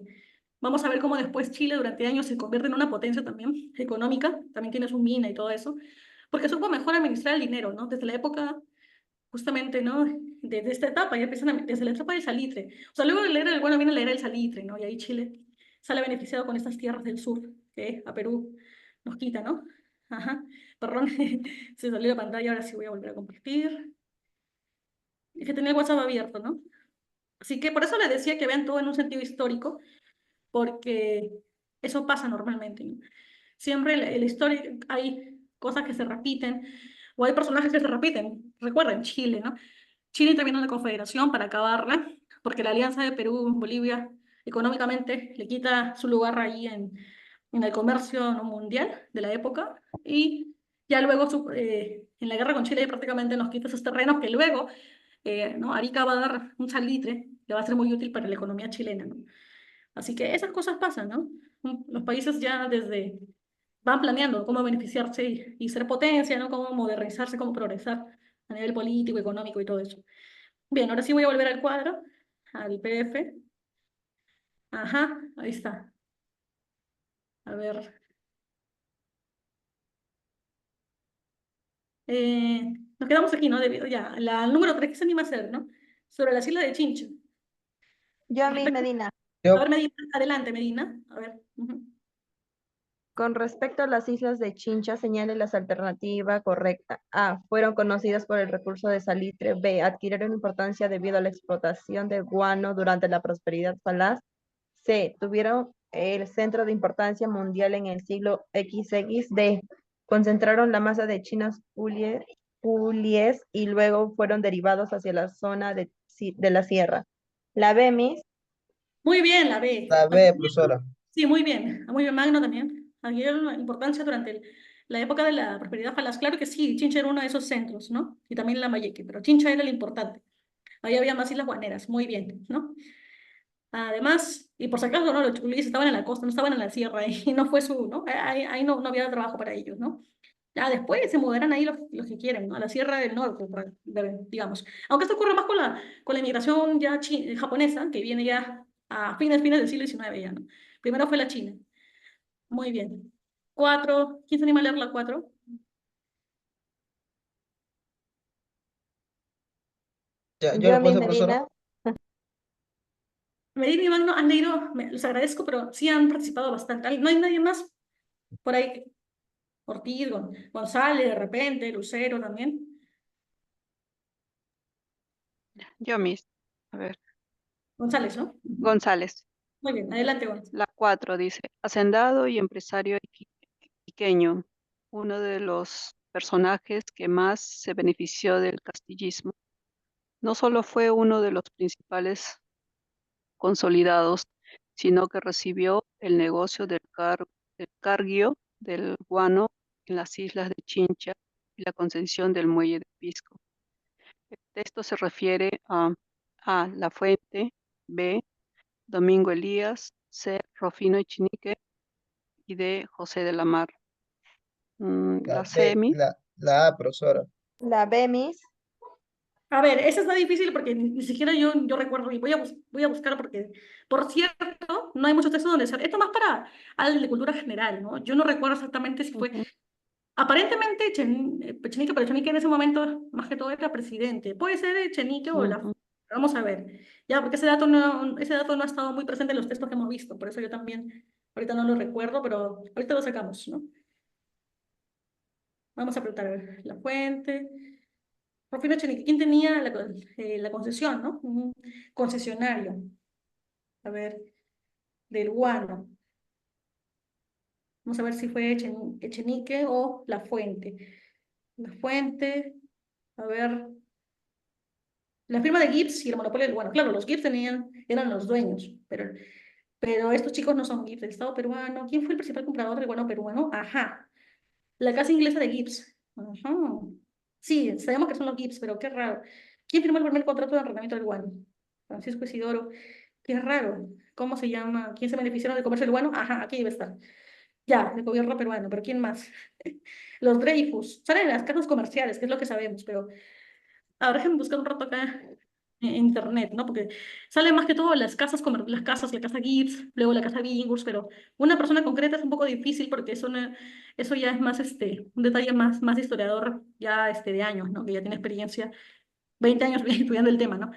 vamos a ver cómo después Chile durante años se convierte en una potencia también económica, también tiene su mina y todo eso, porque supo mejor administrar el dinero, ¿no? Desde la época justamente, ¿no? Desde esta etapa, ya empiezan desde la etapa del salitre. O sea, luego de la era del bueno viene la era del salitre, ¿no? Y ahí Chile sale beneficiado con estas tierras del sur que a Perú nos quita, ¿no? Ajá, perdón, se salió la pantalla, ahora sí voy a volver a compartir. Es que tenía el WhatsApp abierto, ¿no? Así que por eso les decía que vean todo en un sentido histórico, porque eso pasa normalmente, ¿no? Siempre en la historia hay cosas que se repiten, o hay personajes que se repiten. Recuerden, Chile, ¿no? Chile intervino en la Confederación para acabarla, porque la alianza de Perú-Bolivia económicamente le quita su lugar ahí en el comercio, ¿no? mundial de la época, y ya luego en la guerra con Chile prácticamente nos quita esos terrenos que luego, ¿no? Arica va a dar un salitre que va a ser muy útil para la economía chilena, ¿no? Así que esas cosas pasan, ¿no? Los países ya desde van planeando cómo beneficiarse y ser potencia, ¿no? Cómo modernizarse, cómo progresar a nivel político, económico y todo eso. Bien, ahora sí voy a volver al cuadro, al PDF. Ajá, ahí está. A ver. Nos quedamos aquí, ¿no? Ya, el número 3, ¿qué se anima a hacer, no? Sobre las islas de Chincha. Yo, Con Miss respecto- Medina. A Yo, ver, Medina, adelante, Medina. A ver. Ujú. Con respecto a las islas de Chincha, señale las alternativas correctas. A. Fueron conocidas por el recurso de salitre. B. Adquirieron importancia debido a la explotación de guano durante la prosperidad falaz. C. Tuvieron el centro de importancia mundial en el siglo XX. D. Concentraron la masa de chinas pulies y luego fueron derivados hacia la zona de la sierra. La B, Miss. Muy bien, la B. la B, profesora. Sí, muy bien. Muy bien, Magno también. Adquirieron la importancia durante la época de la prosperidad falaz. Claro que sí, Chincha era uno de esos centros, ¿no? Y también Lambayeque, pero Chincha era el importante. Ahí había más islas guaneras, muy bien, ¿no? Además, y por si acaso, ¿no? Los chulíes estaban en la costa, no estaban en la sierra, y no fue su, ¿no? Ahí no había trabajo para ellos, ¿no? Ya después se mudarán ahí los que quieren, ¿no? A la Sierra del Norte, digamos. Aunque esto ocurre más con la inmigración ya japonesa, que viene ya a fines del siglo XIX ya, ¿no? Primero fue la China. Muy bien. Cuatro. ¿Quién se anima a leer la cuatro? Ya, yo Yo, lo puedo Miss hacer, profesora. Medina. Medina y Magno han leído, les agradezco, pero sí han participado bastante. ¿No hay nadie más por ahí? Ortiz, González, de repente, Lucero también. Yo mismo. A ver, González, ¿no? Ujú. González. Muy bien, adelante, González. La 4 dice, hacendado y empresario iquiqueño, uno de los personajes que más se benefició del castillismo. No solo fue uno de los principales consolidados, sino que recibió el negocio del carguio del guano en las islas de Chincha y la concesión del muelle de Pisco. El texto se refiere a La Fuente, B. Domingo Elías, C. Rufino Echenique y D. José de la Mar. La La B, CEMI, la A, profesora. La B, Miss. A ver, esa está difícil porque ni siquiera yo recuerdo y voy a buscar porque, por cierto, no hay muchos textos donde sale. Esto más para al de cultura general, ¿no? Yo no recuerdo exactamente si fue. Ujú, Aparentemente Echenique, pero Echenique en ese momento más que todo era presidente. Puede ser Echenique o la. ujú. Vamos a ver. Ya, porque ese dato no ha estado muy presente en los textos que hemos visto. Por eso yo también ahorita no lo recuerdo, pero ahorita lo sacamos, ¿no? Vamos a preguntar a ver, la fuente. Rufino Echenique, ¿quién tenía la concesión, no? Un concesionario. A ver, del guano. Vamos a ver si fue Echenique o La Fuente. La Fuente, a ver, la firma de Gibbs y el monopolio del guano. Claro, los Gibbs eran los dueños, pero estos chicos no son Gibbs del Estado peruano. ¿Quién fue el principal comprador del guano peruano? Ajá, la casa inglesa de Gibbs. Ajá. Sí, sabemos que son los Gibbs, pero qué raro. ¿Quién firmó el primer contrato de arrendamiento del guano? Francisco Isidoro. Qué raro. ¿Cómo se llama? ¿Quién se beneficiaron del comercio del guano? Ajá, aquí debe estar. Ya, el gobierno peruano, pero ¿quién más? Los Dreyfus. Salen en las casas comerciales, que es lo que sabemos, pero ahora déjenme buscar un rato acá en internet, ¿no? Porque salen más que todo las casas, la casa Gibbs, luego la casa Billinghurst, pero una persona concreta es un poco difícil porque eso ya es más un detalle más de historiador ya de años, ¿no? Que ya tiene experiencia, 20 años estudiando el tema, ¿no?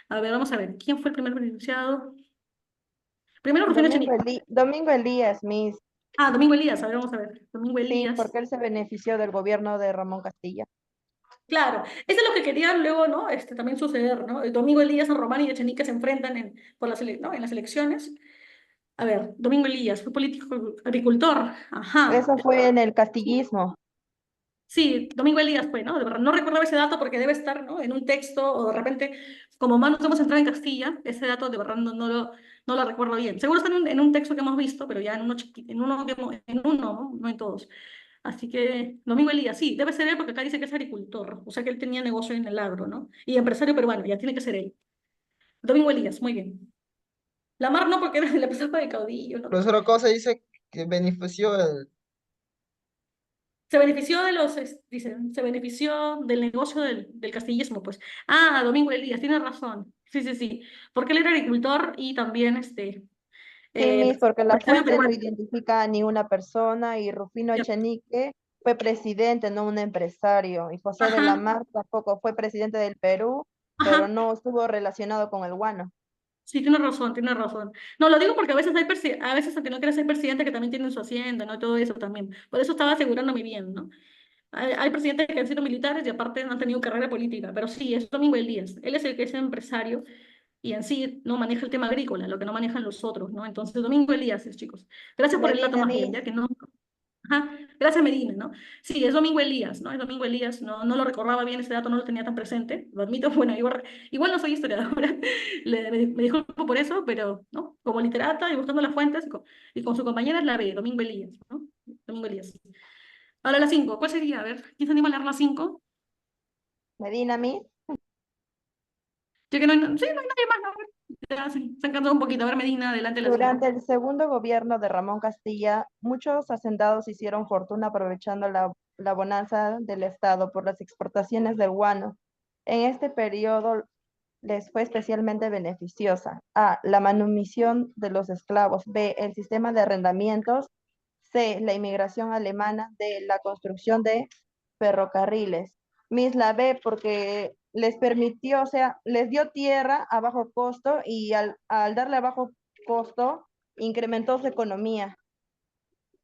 A ver, vamos a ver, ¿quién fue el primer beneficiado? Primero Rufino Echenique. Domingo Elías, Miss. Ah, Domingo Elías, a ver, vamos a ver. Domingo Sí, Elías. porque él se benefició del gobierno de Ramón Castilla. Claro, eso es lo que quería luego, ¿no? También suceder, ¿no? El Domingo Elías, San Román y Echenique se enfrentan ¿no? en las elecciones. A ver, Domingo Elías fue político agricultor. Ajá. Eso fue en el castillismo. Sí, Domingo Elías fue, ¿no? De verdad, no recordaba ese dato porque debe estar, ¿no? En un texto o de repente, como más nos hemos entrado en Castilla, ese dato de verdad no lo recuerdo bien. Seguro está en un texto que hemos visto, pero ya en uno, ¿no? No en todos. Así que Domingo Elías, sí, debe ser él porque acá dice que es agricultor, o sea que él tenía negocio en el agro, ¿no? Y empresario peruano, ya tiene que ser él. Domingo Elías, muy bien. Lamar no, porque era de la pesapa de caudillo, ¿no? Profesor Cosa dice que benefició Se benefició del negocio del castillismo, pues. Ah, Domingo Elías, tiene razón. Sí, sí, sí. Porque él era agricultor y también Sí, Miss, porque la empresario fuente no peruano. identifica a ni una persona y Rufino Ya. Echenique fue presidente, no un empresario. Y José de la Ajá, Mar tampoco fue presidente del Perú, pero ajá. no estuvo relacionado con el guano. Sí, tiene razón, tiene razón. No, lo digo porque a veces aunque no quieras ser presidente, que también tienen su hacienda, ¿no? Todo eso también. Por eso estaba asegurándome bien, ¿no? Hay presidentes que han sido militares y aparte no han tenido carrera política, pero sí, es Domingo Elías. Él es el que es empresario y en sí no maneja el tema agrícola, lo que no manejan los otros, ¿no? Entonces, Domingo Elías, chicos. Gracias por el dato Medina, más bien, Miss. ya que no. Ajá, gracias Medina, ¿no? Sí, es Domingo Elías, ¿no? Es Domingo Elías, no lo recordaba bien, ese dato no lo tenía tan presente, lo admito, bueno, igual no soy historiadora, me disculpo por eso, pero, ¿no? Como literata y buscando las fuentes y con su compañera es la B, Domingo Elías, ¿no? Domingo Elías. Ahora la 5, ¿cuál sería? A ver, ¿quién se anima a leer la 5? Medina, Miss. Ya que sí, no hay nadie más, ¿no? Ya se han cansado un poquito. A ver, Medina, adelante la 5. Durante el segundo gobierno de Ramón Castilla, muchos hacendados hicieron fortuna aprovechando la bonanza del Estado por las exportaciones del guano. En este periodo les fue especialmente beneficiosa. A. La manumisión de los esclavos. B. El sistema de arrendamientos. C. La inmigración alemana. D. La construcción de ferrocarriles. Miss, la B, porque les permitió, o sea, les dio tierra a bajo costo y al darle a bajo costo, incrementó su economía.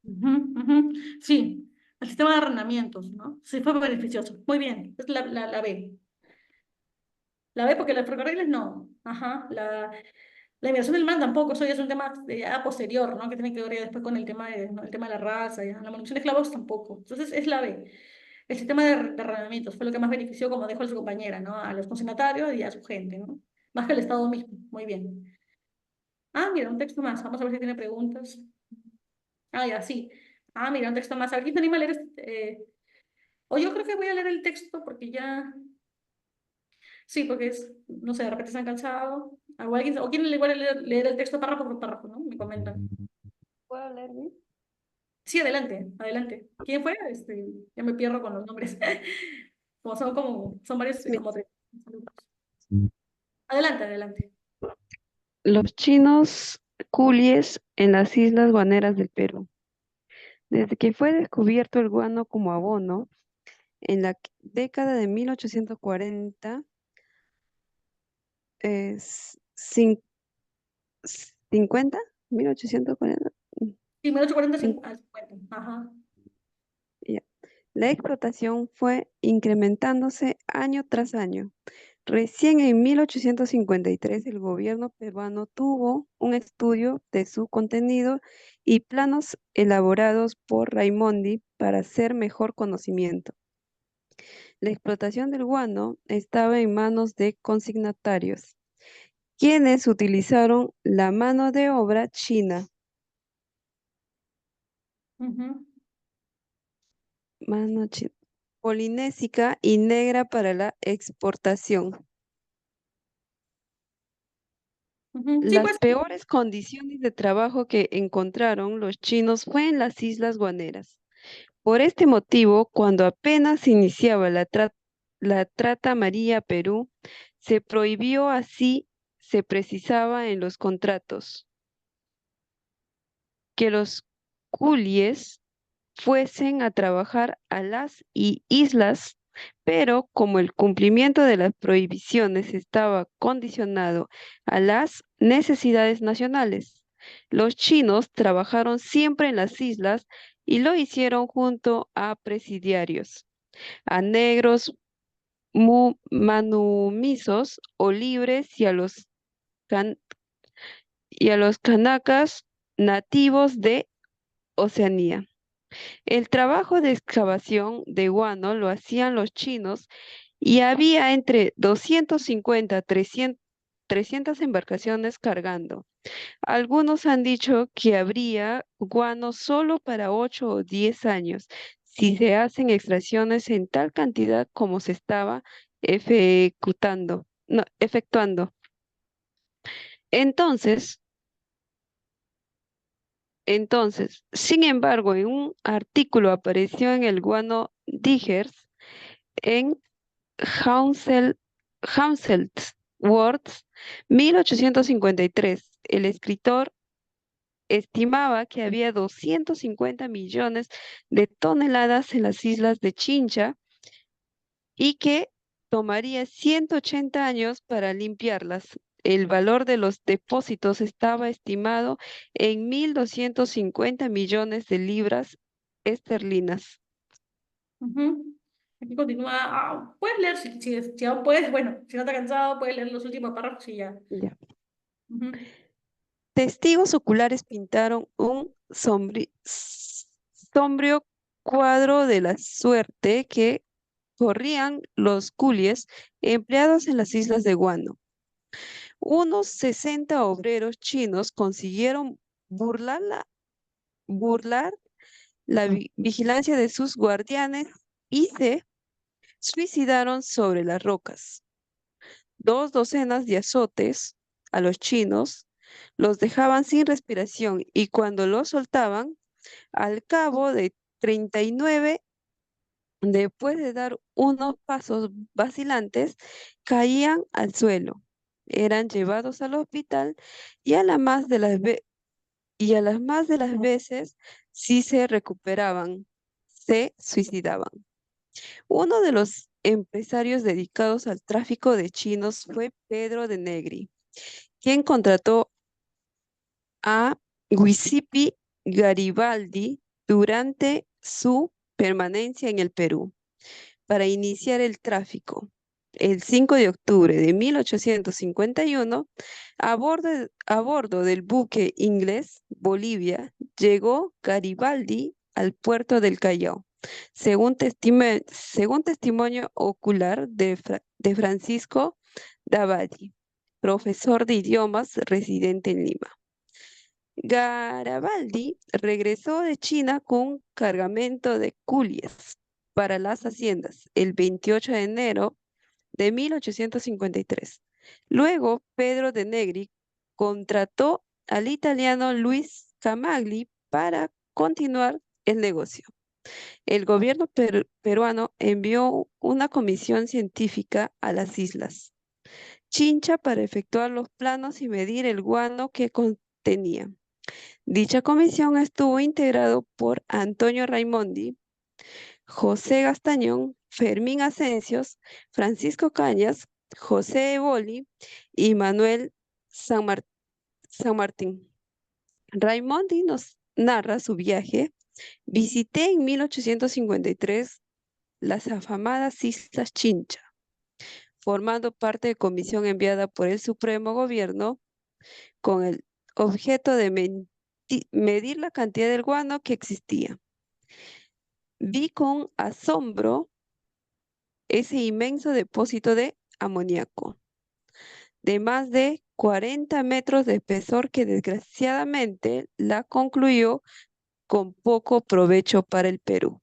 Ujú, ujú. Sí, el sistema de arrendamientos, ¿no? Sí, fue beneficioso. Muy bien, es la B. La B porque los ferrocarriles no. Ajá. La inmigración del mar tampoco, eso ya es un tema ya posterior, ¿no? Que tiene que ver ya después con el tema ¿no? el tema de la raza, ya. La manutención de esclavos tampoco. Entonces es la B. El sistema de arrendamientos fue lo que más benefició, como dijo su compañera, ¿no? A los consignatarios y a su gente, ¿no? Más que al Estado mismo. Muy bien. Ah, mira, un texto más. Vamos a ver si tiene preguntas. Ah, ya, sí. Ah, mira, un texto más. ¿Alguien se anima a leer o yo creo que voy a leer el texto porque ya. Sí, porque no sé, de repente se han cansado. O quieren igual leer el texto párrafo por párrafo, ¿no? Me comentan. ¿Puedo leer, Miss? Sí, adelante, adelante. ¿Quién fue? Ya me pierdo con los nombres. Son varios, Mi- como tres. Saludos. Adelante, adelante. Los chinos culies en las islas guaneras del Perú. Desde que fue descubierto el guano como abono en la década de 1840, es 50, 1840, Sí, 1840 cin- al 50. Ajá. ya. La explotación fue incrementándose año tras año. Recién en 1853 el gobierno peruano tuvo un estudio de su contenido y planos elaborados por Raimondi para hacer mejor conocimiento. La explotación del guano estaba en manos de consignatarios, quienes utilizaron la mano de obra china, Ujú, polinésica y negra para la exportación. ujú. Sí, Las pues. peores condiciones de trabajo que encontraron los chinos fue en las islas guaneras. Por este motivo, cuando apenas iniciaba la trata amarilla a Perú, se prohibió así, se precisaba en los contratos, que los culies fuesen a trabajar a las islas, pero como el cumplimiento de las prohibiciones estaba condicionado a las necesidades nacionales, los chinos trabajaron siempre en las islas y lo hicieron junto a presidiarios, a negros manumisos o libres can- y a los canacas nativos de Oceanía. El trabajo de excavación de guano lo hacían los chinos y había entre 250 a 300 embarcaciones cargando. Algunos han dicho que habría guano solo para 8 o 10 años si se hacen extracciones en tal cantidad como se estaba efectuando. Entonces, sin embargo, en un artículo apareció en el guano Diggers en Hounsel, Words, 1853. El escritor estimaba que había 250 millones de toneladas en las islas de Chincha y que tomaría 180 años para limpiarlas. El valor de los depósitos estaba estimado en 1.250 millones de libras esterlinas. Ujú. Aquí continúa. Puedes leer si aún puedes. Bueno, si no está cansado, puedes leer los últimos párrafos y ya. Ya. Ujú, Testigos oculares pintaron un sombrío cuadro de la suerte que corrían los culies empleados en las islas de Guano. Unos 60 obreros chinos consiguieron burlar la vigilancia de sus guardianes y se suicidaron sobre las rocas. 2 docenas de azotes a los chinos los dejaban sin respiración y cuando los soltaban, al cabo de 39, después de dar unos pasos vacilantes, caían al suelo. Eran llevados al hospital y a las más de las veces, si se recuperaban, se suicidaban. Uno de los empresarios dedicados al tráfico de chinos fue Pedro de Negri, quien contrató a Giuseppe Garibaldi durante su permanencia en el Perú para iniciar el tráfico. El 5 de octubre de 1851, a bordo del buque inglés Bolivia, llegó Garibaldi al puerto del Callao, según testimonio ocular de Francisco Davadi, profesor de idiomas residente en Lima. Garibaldi regresó de China con un cargamento de culies para las haciendas el 28 de enero de 1853. Luego, Pedro de Negri contrató al italiano Luis Camagli para continuar el negocio. El gobierno peruano envió una comisión científica a las islas Chincha para efectuar los planos y medir el guano que contenía. Dicha comisión estuvo integrado por Antonio Raimondi, José Gastañón, Fermín Asensios, Francisco Cañas, José Eboli y Manuel San, San Martín. Raimondi nos narra su viaje. Visité en 1853 las afamadas Islas Chincha, formando parte de comisión enviada por el Supremo Gobierno con el objeto de medir la cantidad del guano que existía. Vi con asombro ese inmenso depósito de amoníaco de más de 40 metros de espesor que desgraciadamente la concluyó con poco provecho para el Perú.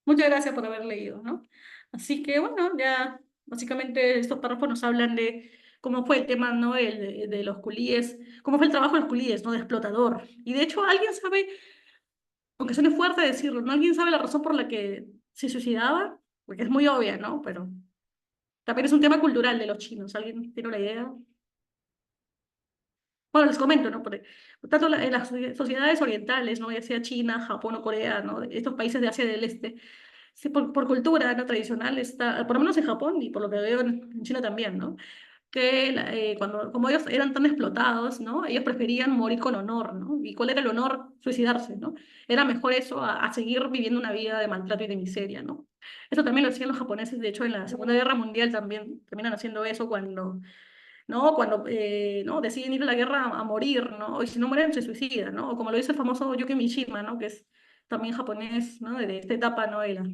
Muchas gracias por haber leído, ¿no? Así que bueno, ya básicamente estos párrafos nos hablan de cómo fue el tema, ¿no? De los culíes, cómo fue el trabajo de los culíes, ¿no? De explotador. Y de hecho, alguien sabe, aunque suene fuerte decirlo, ¿no? ¿Alguien sabe la razón por la que se suicidaba? Porque es muy obvia, ¿no? Pero también es un tema cultural de los chinos. ¿Alguien tiene una idea? Bueno, les comento, ¿no? Porque, tanto en las sociedades orientales, ¿no? Ya sea China, Japón o Corea, ¿no? Estos países de Asia del Este, sí, por cultura, ¿no? Tradicional, está, por lo menos en Japón y por lo que veo en China también, ¿no? Que cuando, como ellos eran tan explotados, ¿no? Ellos preferían morir con honor, ¿no? ¿Y cuál era el honor? Suicidarse, ¿no? Era mejor eso a seguir viviendo una vida de maltrato y de miseria, ¿no? Eso también lo hacían los japoneses, de hecho, en la Segunda Guerra Mundial también terminan haciendo eso cuando, ¿no? Cuando, ¿no? Deciden ir a la guerra a morir, ¿no? Y si no mueren, se suicidan, ¿no? O como lo dice el famoso Yuki Mishima, ¿no? Que es también japonés, ¿no? De esta etapa, ¿no? De la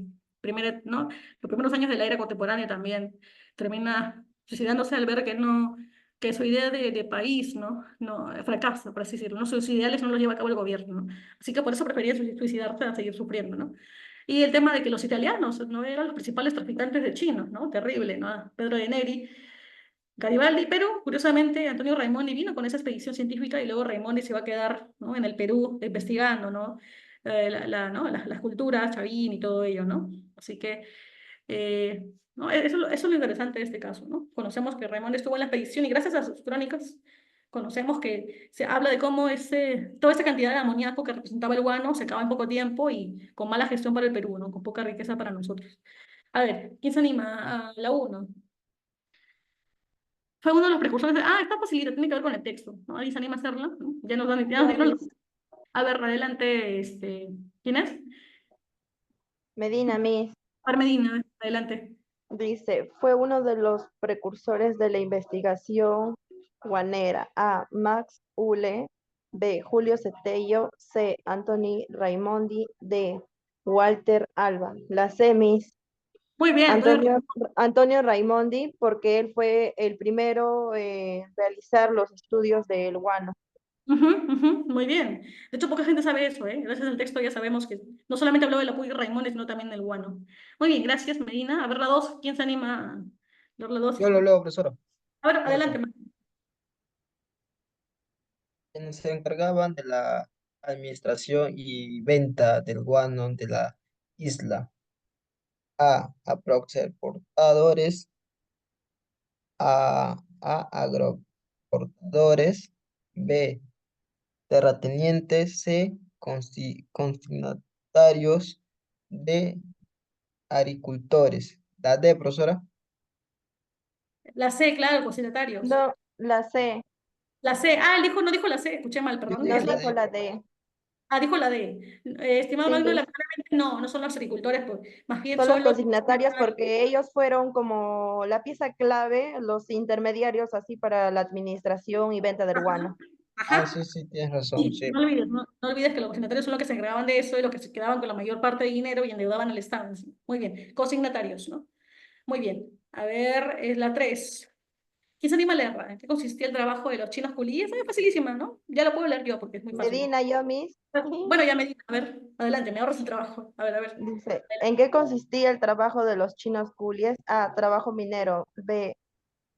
primera, ¿no? Los primeros años de la era contemporánea también termina suicidándose al ver que no, que su idea de país, ¿no? No, fracasa, por así decirlo, ¿no? Sus ideales no los lleva a cabo el gobierno, ¿no? Así que por eso prefería suicidarse a seguir sufriendo, ¿no? Y el tema de que los italianos no eran los principales traficantes de chinos, ¿no? Terrible, ¿no? Pedro de Neri, Garibaldi, pero curiosamente Antonio Raimondi vino con esa expedición científica y luego Raimondi se va a quedar, ¿no? En el Perú investigando, ¿no? ¿no? Las culturas, Chavín y todo ello, ¿no? Así que ¿no? Eso es lo interesante de este caso, ¿no? Conocemos que Raimondi estuvo en la expedición y gracias a sus crónicas conocemos que se habla de cómo toda esa cantidad de amoníaco que representaba el guano se acaba en poco tiempo y con mala gestión para el Perú, ¿no? Con poca riqueza para nosotros. A ver, ¿quién se anima a la 1? Fue uno de los precursores está facilita, tiene que ver con el texto, ¿no? ¿Alguien se anima a hacerla? ¿No? Ya nos Ya, dieron Miss. A ver, adelante, ¿quién es? Medina, Miss. Parmedina, adelante. Dice, fue uno de los precursores de la investigación guanera. A. Max Uhle. B. Julio Cetello. C. Anthony Raimondi. D. Walter Alba. Las C, Miss. Muy bien, Antonio Raimondi, porque él fue el primero en realizar los estudios del guano. Ujú, ujú, muy bien. De hecho, poca gente sabe eso, ¿eh? Gracias al texto ya sabemos que no solamente habló de la Puy y Raimón, sino también del guano. Muy bien, gracias, Medina. A ver la 2, ¿quién se anima a leer la 2? Yo lo leo, profesora. A ver, Gracias. adelante. Quienes se encargaban de la administración y venta del guano de la isla. A. Agroexportadores. Agroexportadores. B. Terratenientes. C. Consignatarios. D. Agricultores. La D, profesora. La C, claro, consignatarios. No, la C. La C, él dijo, no dijo la C, escuché mal, Yo perdón. dije No la dijo D. la D. Dijo la D. Estimado Sí, Magno, Miss. lamentablemente no son los agricultores, pues, más bien Son los son los consignatarios porque ellos fueron como la pieza clave, los intermediarios así para la administración y venta del Ajá, guano. Ah, ajá. sí, sí, tienes razón, Sí, sí. no olvides que los consignatarios son los que se encargaban de eso y los que se quedaban con la mayor parte de dinero y endeudaban al Estado. ¿Sí? Muy bien, consignatarios, ¿no? Muy bien. A ver, es la 3. ¿Quién se anima a leerla? ¿En qué consistía el trabajo de los chinos culíes? Es facilísima, ¿no? Ya lo puedo leer yo porque es muy fácil. Medina, yo, Miss. Bueno, ya me di, a ver, adelante, me ahorras el trabajo. A ver. Dice, ¿en qué consistía el trabajo de los chinos coolies? A, trabajo minero. B,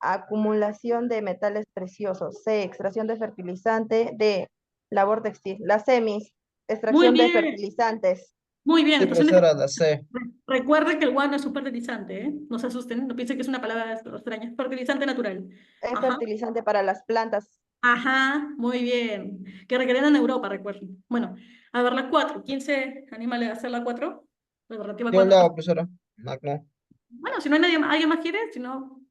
acumulación de metales preciosos. C, extracción de fertilizante. D, labor textil. Las semis. Muy extracción de bien, fertilizantes. muy bien. Sí, Extracción de profesora, la C. Recuerden que el guano es un fertilizante, ¿eh? No se asusten, no piensen que es una palabra extraña. Es fertilizante natural. Es Ajá. fertilizante para las plantas. Ajá, muy bien. Que requerían en Europa, recuerden. Bueno, a ver la 4. ¿Quién se anima a hacer la 4? La alternativa Yo 4. la hago, profesora. No. Bueno, si no hay nadie más, ¿alguien más quiere? Si no,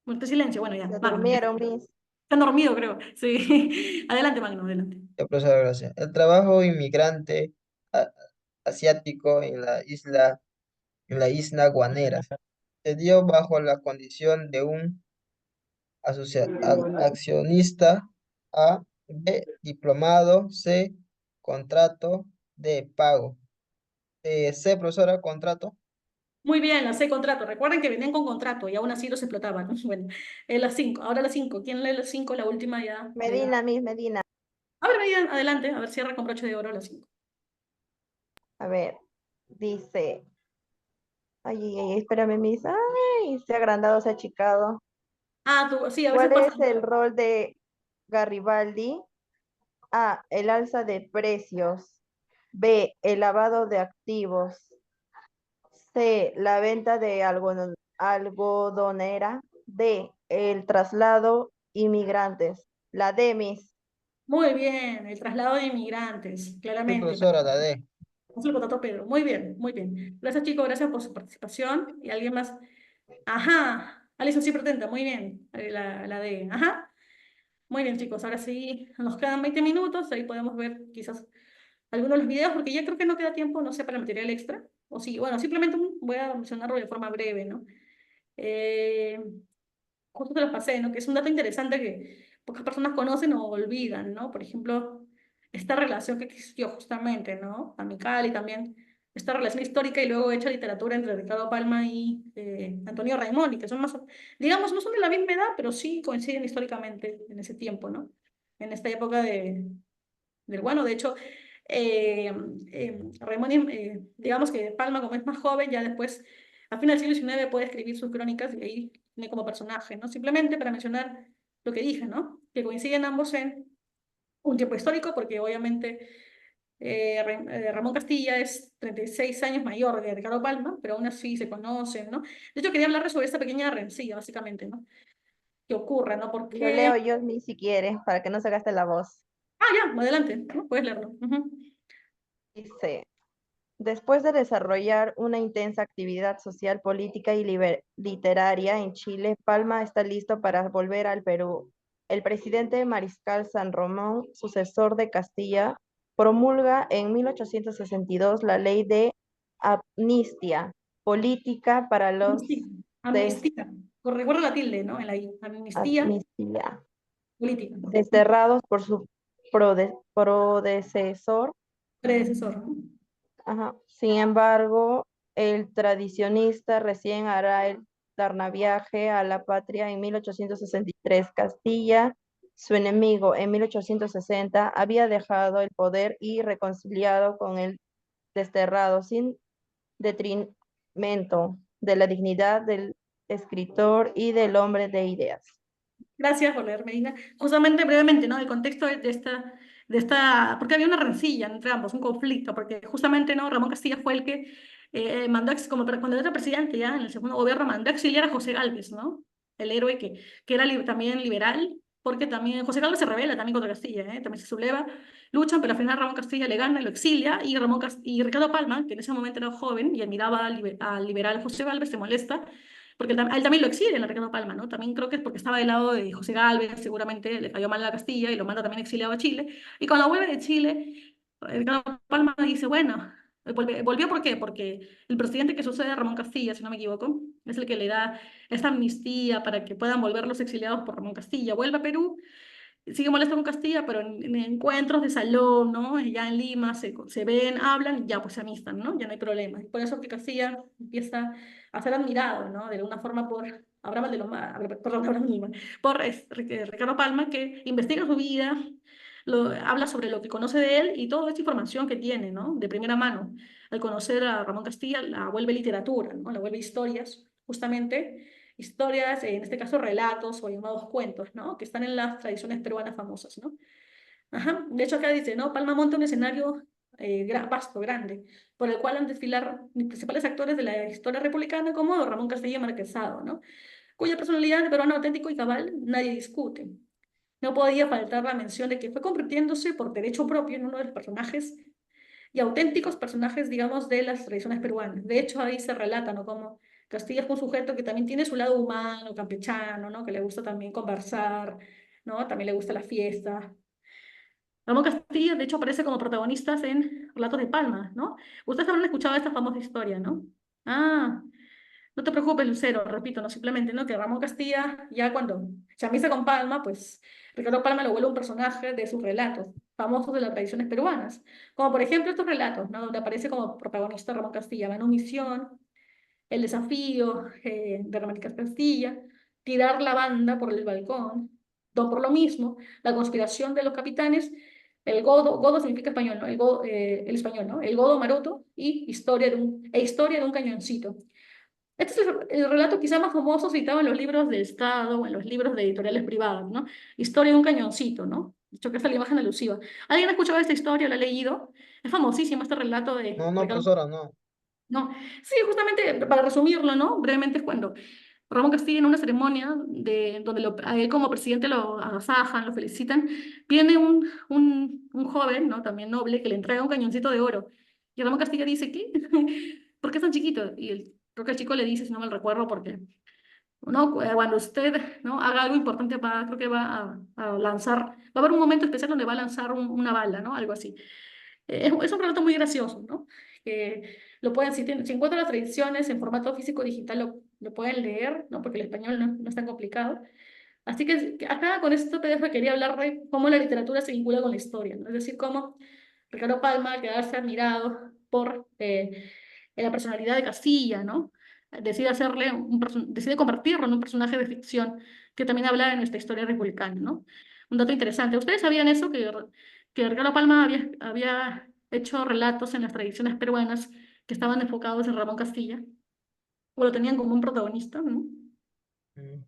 bueno, está silencio. Bueno, ya, Se Magno. durmieron, Miss. Está dormido, creo. Sí. Adelante, Magno, adelante. Ya, profesora, gracias. El trabajo inmigrante a- asiático en la isla Guanera se dio bajo la condición de un accionista, A, B, diplomado, C, contrato, D, pago. C, profesora, contrato. Muy bien, la C, contrato. Recuerden que venían con contrato y aún así los explotaban. Bueno, la 5. Ahora la 5. ¿Quién lee la 5? La última ya. Medina, Miss Medina. A ver, Median, adelante. A ver, cierra con broche de oro la 5. A ver, dice. Ay, ay, ay, espérame, Miss. Ay, se ha agrandado, se ha achicado. Ah, tú, sí, a veces ¿Cuál pasa. es el rol de Garibaldi? A, el alza de precios. B, el lavado de activos. C, la venta de algodonera. D, el traslado inmigrantes. La D, Miss. Muy bien, el traslado de inmigrantes, Sí, claramente. profesora, la D. Es el contrato Pedro. Muy bien, muy bien. Gracias, chicos, gracias por su participación. ¿Y alguien más? Ajá, Alison sí pretende, muy bien. La D. Ajá. Muy bien, chicos, ahora sí nos quedan 20 minutos. Ahí podemos ver quizás algunos de los videos, porque ya creo que no queda tiempo, no sé, para material extra. O sí, bueno, simplemente voy a mencionarlo de forma breve, ¿no? Eh, Justo te los pasé, ¿no? Que es un dato interesante que pocas personas conocen o olvidan, ¿no? Por ejemplo, esta relación que existió justamente, ¿no? Amical y también esta relación histórica y luego hecha literatura entre Ricardo Palma y Antonio Raimón, y que son más, digamos, no son de la misma edad, pero sí coinciden históricamente en ese tiempo, ¿no? En esta época del bueno, de hecho, Raimón, digamos que Palma, como es más joven, ya después, a final del siglo XIX, puede escribir sus crónicas y ahí tiene como personaje, ¿no? Simplemente para mencionar lo que dije, ¿no? Que coinciden ambos en un tiempo histórico, porque obviamente Ramón Castilla es 36 años mayor de Ricardo Palma, pero aún así se conocen, ¿no? De hecho, quería hablar sobre esta pequeña rencilla, básicamente, ¿no? Que ocurre, ¿no? Lo Porque... leo yo, Miss, si quiere, para que no se gaste la voz. Ah, ya, adelante, ¿no? Puedes leerlo. Ujú. Dice. Después de desarrollar una intensa actividad social, política y literaria en Chile, Palma está listo para volver al Perú. El presidente Mariscal San Román, sucesor de Castilla, promulga en 1862 la ley de amnistía política para los Amnistía. des- Amnistía. Recuerda la tilde, ¿no? En la I. Amnistía amnistía, política. desterrados por su predecesor. Predecesor, ¿no? Ajá. Sin embargo, el tradicionista recién hará el Tarnaviaje a la patria en 1863. Castilla, su enemigo en 1860, había dejado el poder y reconciliado con el desterrado sin detrimento de la dignidad del escritor y del hombre de ideas. Gracias por leer, Medina. Justamente, brevemente, ¿no? El contexto porque había una rencilla entre ambos, un conflicto, porque justamente, ¿no? Ramón Castilla fue el que mandó, cuando era presidente ya, en el segundo gobierno, mandó a exiliar a José Gálvez, ¿no? El héroe que era también liberal, porque también José Gálvez se rebela también contra Castilla, ¿eh? También se subleva, luchan, pero al final Ramón Castilla le gana y lo exilia, y Ricardo Palma, que en ese momento era joven y admiraba al liberal José Gálvez, se molesta porque a él también lo exilia, a Ricardo Palma, ¿no? También creo que es porque estaba del lado de José Gálvez, seguramente le cayó mal a la Castilla y lo manda también exiliado a Chile. Y cuando vuelve de Chile, Ricardo Palma dice, bueno, volvió ¿por qué? Porque el presidente que sucede a Ramón Castilla, si no me equivoco, es el que le da esta amnistía para que puedan volver los exiliados por Ramón Castilla. Vuelve a Perú, sigue molesto con Castilla, pero en encuentros de salón, ¿no? Ya en Lima se ven, hablan y ya pues se amistan, ¿no? Ya no hay problema. Y por eso que Castilla empieza a ser admirado, ¿no? De alguna forma por Abraham de Loma, perdón, Abraham Lima, por Ricardo Palma, que investiga su vida, habla sobre lo que conoce de él y toda esta información que tiene, ¿no? De primera mano. Al conocer a Ramón Castilla, la vuelve literatura, ¿no? La vuelve historias, justamente historias, en este caso relatos o llamados cuentos, ¿no? Que están en las tradiciones peruanas famosas, ¿no? Ajá. De hecho, acá dice, ¿no? Palma monta un escenario vasto, grande, por el cual han de desfilar principales actores de la historia republicana como Ramón Castilla Marquesado, ¿no? Cuya personalidad de peruano auténtico y cabal nadie discute. No podía faltar la mención de que fue convirtiéndose por derecho propio en uno de los personajes y auténticos personajes, digamos, de las tradiciones peruanas. De hecho, ahí se relata, ¿no? Como Castilla es un sujeto que también tiene su lado humano, campechano, ¿no? Que le gusta también conversar, ¿no? También le gusta la fiesta. Ramón Castilla, de hecho, aparece como protagonistas en Relatos de Palma, ¿no? Ustedes habrán escuchado esta famosa historia, ¿no? Ah, no te preocupes, Lucero, repito, no simplemente, ¿no? Que Ramón Castilla, ya cuando se amista con Palma, pues Ricardo Palma lo vuelve un personaje de sus relatos, famosos de las tradiciones peruanas. Como por ejemplo estos relatos, ¿no? Donde aparece como protagonista Ramón Castilla, Manu Misión, El desafío de Ramón Castilla, Tirar la banda por el balcón, Don por lo mismo, La conspiración de los capitanes, El godo, godo significa español, ¿no? El español, ¿no? El godo maroto y historia de un cañoncito. Este es el relato quizá más famoso citado en los libros de Estado o en los libros de editoriales privadas, ¿no? Historia de un cañoncito, ¿no? De hecho, que esta es la imagen alusiva. ¿Alguien ha escuchado esta historia? ¿La ha leído? Es famosísimo este relato de No, no, Ricardo. profesora, no. No, sí, justamente para resumirlo, ¿no? Brevemente es cuando Ramón Castilla en una ceremonia donde a él como presidente lo agasajan, lo felicitan, viene un joven, ¿no? También noble, que le entrega un cañoncito de oro. Y Ramón Castilla dice, ¿qué? ¿Por qué es tan chiquito? Creo que el chico le dice, si no mal recuerdo, porque ¿no? Cuando usted, ¿no? haga algo importante, creo que va a lanzar, va a haber un momento especial donde va a lanzar una bala, ¿no? Algo así. Es un relato muy gracioso, ¿no? Lo pueden, si encuentran las tradiciones en formato físico digital, lo pueden leer, ¿no? Porque el español no es tan complicado. Así que acá con este PDF quería hablar de cómo la literatura se vincula con la historia, ¿no? Es decir, cómo Ricardo Palma al quedarse admirado por la personalidad de Castilla, ¿no? Decide convertirlo en un personaje de ficción que también habla de nuestra historia republicana, ¿no? Un dato interesante. ¿Ustedes sabían eso? Que Ricardo Palma había hecho relatos en las tradiciones peruanas que estaban enfocados en Ramón Castilla, o lo tenían como un protagonista, ¿no? Mm,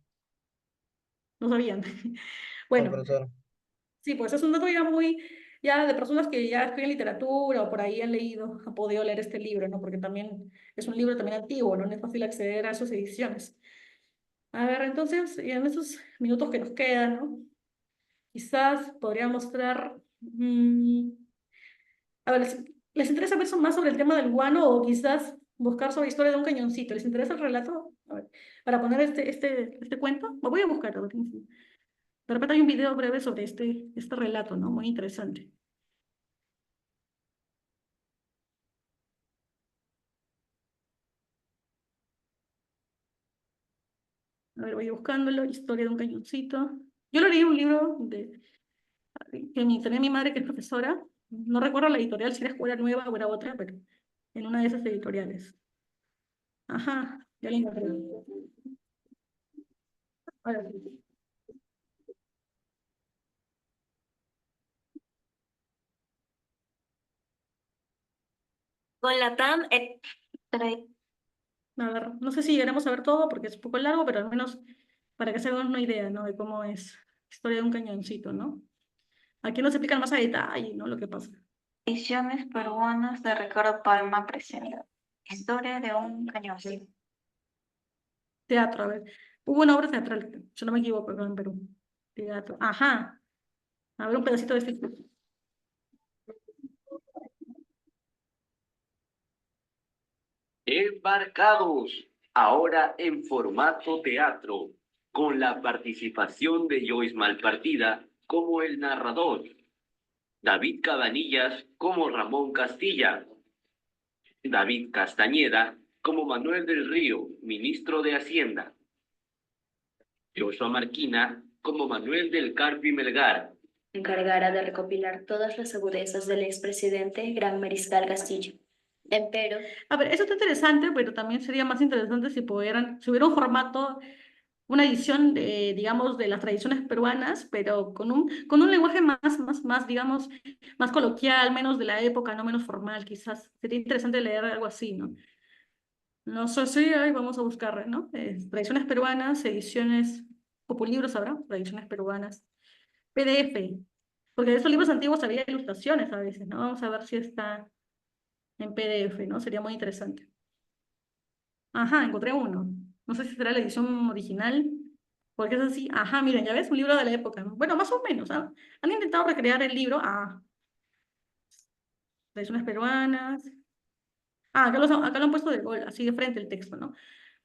No sabían. no, Bueno, profesora. sí, pues es un dato ya de personas que ya escriben literatura o por ahí han leído, han podido leer este libro, ¿no? Porque también es un libro también antiguo, ¿no? No es fácil acceder a sus ediciones. A ver, entonces, y en estos minutos que nos quedan, ¿no? Quizás podría mostrar, a ver, ¿les interesa ver más sobre el tema del guano o quizás buscar sobre la historia de un cañoncito? ¿Les interesa el relato? A ver, para poner este cuento, lo voy a buscar. A ver, de repente hay un video breve sobre este relato, ¿no? Muy interesante. A ver, voy buscándolo, Historia de un cañoncito. Yo lo leí en un libro que me tenía mi madre, que es profesora. No recuerdo la editorial, si era Escuela Nueva o era otra, pero en una de esas editoriales. Ajá, ya la encontré. A ver, Con la TAM, a ver, no sé si llegaremos a ver todo porque es un poco largo, pero al menos para que se hagan una idea, ¿no? De cómo es Historia de un cañoncito, ¿no? Aquí nos explican más a detalle, ¿no? Lo que pasa. Ediciones peruanas de Ricardo Palma presenta. Historia de un cañoncito. Teatro, a ver. Hubo una obra teatral, si no me equivoco, acá en Perú. Teatro. Ajá. A ver un pedacito de este. Embarcados, ahora en formato teatro, con la participación de Joyce Malpartida como el narrador, David Cabanillas como Ramón Castilla, David Castañeda como Manuel del Río, ministro de Hacienda, Joshua Marquina como Manuel del Carpio Melgar, Encargara de recopilar todas las agudezas del expresidente Gran Mariscal Castillo. Empero, A ver, eso está interesante, pero también sería más interesante si hubiera un formato, una edición digamos, de las tradiciones peruanas, pero con un lenguaje digamos, más coloquial, menos de la época, no menos formal, quizás. Sería interesante leer algo así, ¿no? No sé si ahí vamos a buscar, ¿no? Tradiciones peruanas, ediciones, populibros habrá, tradiciones peruanas. PDF. Porque de esos libros antiguos había ilustraciones a veces, ¿no? Vamos a ver si está en PDF, ¿no? Sería muy interesante. Ajá, encontré uno. No sé si será la edición original, porque es así. Ajá, miren, ya ves, un libro de la época, ¿no? Bueno, más o menos, ¿ah? Han intentado recrear el libro. Tradiciones peruanas. Acá lo han puesto de gol, así de frente el texto, ¿no?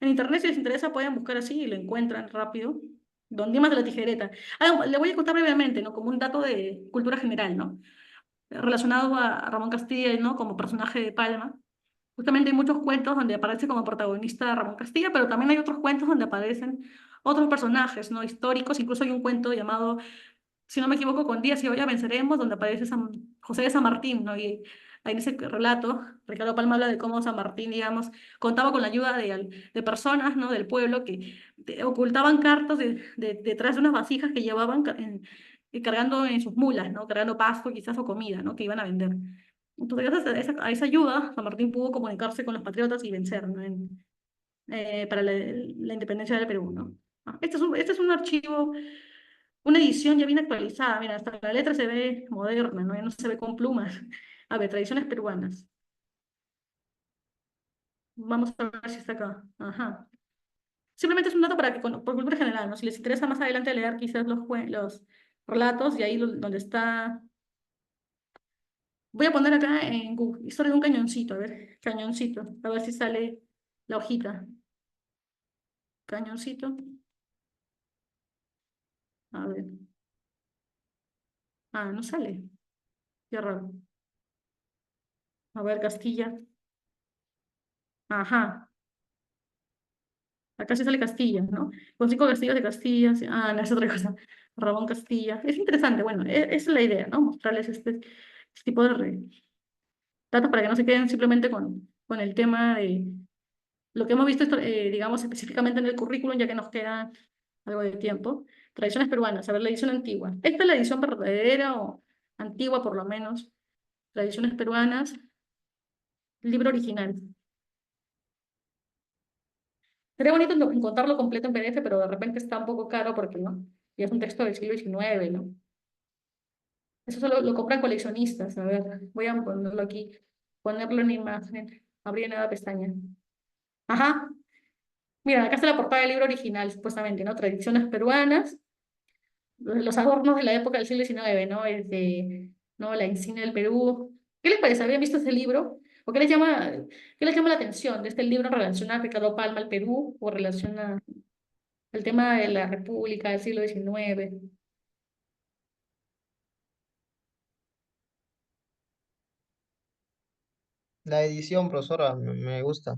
En internet, si les interesa, pueden buscar así y lo encuentran rápido. Don Dimas de la Tijereta. Le voy a contar brevemente, ¿no? Como un dato de cultura general, ¿no? Relacionado a Ramón Castilla, ¿no? Como personaje de Palma. Justamente hay muchos cuentos donde aparece como protagonista Ramón Castilla, pero también hay otros cuentos donde aparecen otros personajes, ¿no? Históricos. Incluso hay un cuento llamado, si no me equivoco, Con Díaz y Hoy venceremos, donde aparece José de San Martín, ¿no? Y ahí en ese relato, Ricardo Palma habla de cómo San Martín, digamos, contaba con la ayuda de personas, ¿no? Del pueblo que ocultaban cartas detrás de unas vasijas que llevaban cargando en sus mulas, ¿no? Cargando pasto quizás o comida, ¿no? Que iban a vender. Entonces, gracias a esa ayuda, San Martín pudo comunicarse con los patriotas y vencer, ¿no? Para la independencia del Perú, ¿no? Este es un archivo, una edición ya bien actualizada. Mira, hasta la letra se ve moderna, ¿no? Ya no se ve con plumas. A ver, tradiciones peruanas. Vamos a ver si está acá. Ajá. Simplemente es un dato para que, por cultura general, ¿no? Si les interesa más adelante leer quizás los relatos, y ahí donde está. Voy a poner acá en Google, historia de un cañoncito, a ver, cañoncito, a ver si sale la hojita. Cañoncito, a ver. No sale. Qué raro. A ver, Castilla. Ajá. Acá sí sale Castilla, ¿no? Con 5 castillos de Castilla. Sí. No, es otra cosa. Ramón Castilla. Es interesante, bueno, esa es la idea, ¿no? Mostrarles este tipo de datos para que no se queden simplemente con el tema de lo que hemos visto, digamos, específicamente en el currículum, ya que nos queda algo de tiempo. Tradiciones peruanas, a ver, la edición antigua. Esta es la edición verdadera o antigua, por lo menos. Tradiciones peruanas, libro original. Sería bonito encontrarlo completo en PDF, pero de repente está un poco caro porque no. Y es un texto del siglo XIX, ¿no? Eso solo lo compran coleccionistas. A ver, voy a ponerlo aquí, ponerlo en imagen, abrir nueva pestaña. Ajá, mira, acá está la portada del libro original, supuestamente, ¿no? Tradiciones peruanas, los adornos de la época del siglo XIX, ¿no? ¿No? La insignia del Perú. ¿Qué les parece? ¿Habían visto ese libro? ¿O qué les llama la atención de este libro en relación a Ricardo Palma al Perú o en relación al tema de la República del siglo XIX? La edición, profesora, me gusta.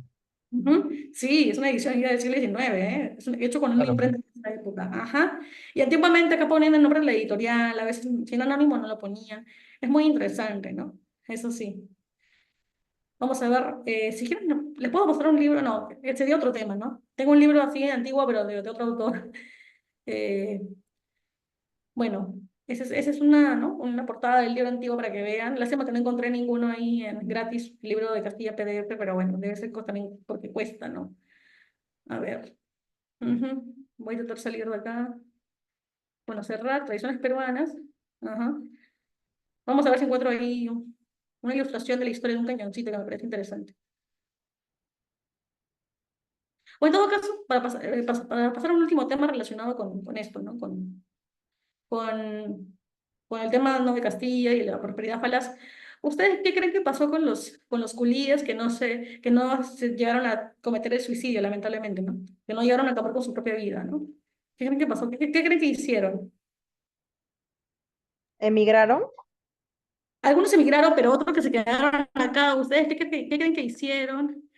Ujú. Sí, es una edición ya del siglo XIX, ¿eh? Hecho con una Claro. imprenta de esa época. Ajá. Y antiguamente acá ponían el nombre de la editorial, a veces sin anónimo no lo ponían. Es muy interesante, ¿no? Eso sí. Vamos a ver, si quieren, les puedo mostrar un libro, no, sería otro tema, ¿no? Tengo un libro así antiguo, pero de otro autor. Eh, bueno, esa es una, ¿no? Una portada del libro antiguo para que vean. Lástima que no encontré ninguno ahí en gratis, libro de Castilla PDF, pero bueno, debe ser también porque cuesta, ¿no? A ver. Ujú. Voy a tratar de salir de acá. Bueno, cerrar, tradiciones peruanas. Ajá. Vamos a ver si encuentro ahí una ilustración de la historia de un cañoncito que me parece interesante. O en todo caso, para pasar a un último tema relacionado con esto, ¿no? Con, con el tema, ¿no? De Castilla y la prosperidad falaz. ¿Ustedes qué creen que pasó con los culíes que no se llegaron a cometer el suicidio, lamentablemente, ¿no? Que no llegaron a acabar con su propia vida, ¿no? ¿Qué creen que pasó? ¿Qué creen que hicieron? ¿Emigraron? Algunos emigraron, pero otros que se quedaron acá. ¿Ustedes qué creen que hicieron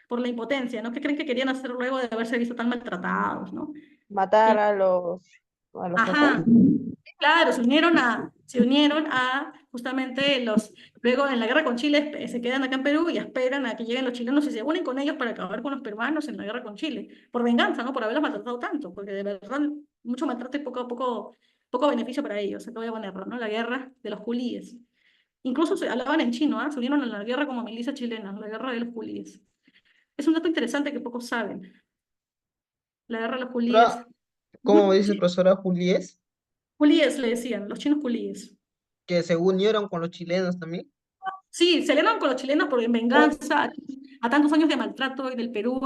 por la impotencia, ¿no? ¿Qué creen que querían hacer luego de haberse visto tan maltratados, ¿no? ¿Matar Que- a los papás? Ajá, claro, se unieron a justamente luego en la guerra con Chile se quedan acá en Perú y esperan a que lleguen los chilenos y se unen con ellos para acabar con los peruanos en la guerra con Chile, por venganza, ¿no? Por haberlos maltratado tanto, porque de verdad mucho maltrato y poco beneficio para ellos. Acá voy a ponerlo, ¿no? La guerra de los culíes. Incluso se hablaban en chino, ¿ah? Se unieron a la guerra como milicia chilena, la guerra de los culíes. Es un dato interesante que pocos saben. La guerra de los culíes. ¿Cómo Ujú. dice profesora Juliés? Culíes le decían, los chinos culíes. que se unieron con los chilenos también. Sí, se aliaron con los chilenos por en venganza a tantos años de maltrato del Perú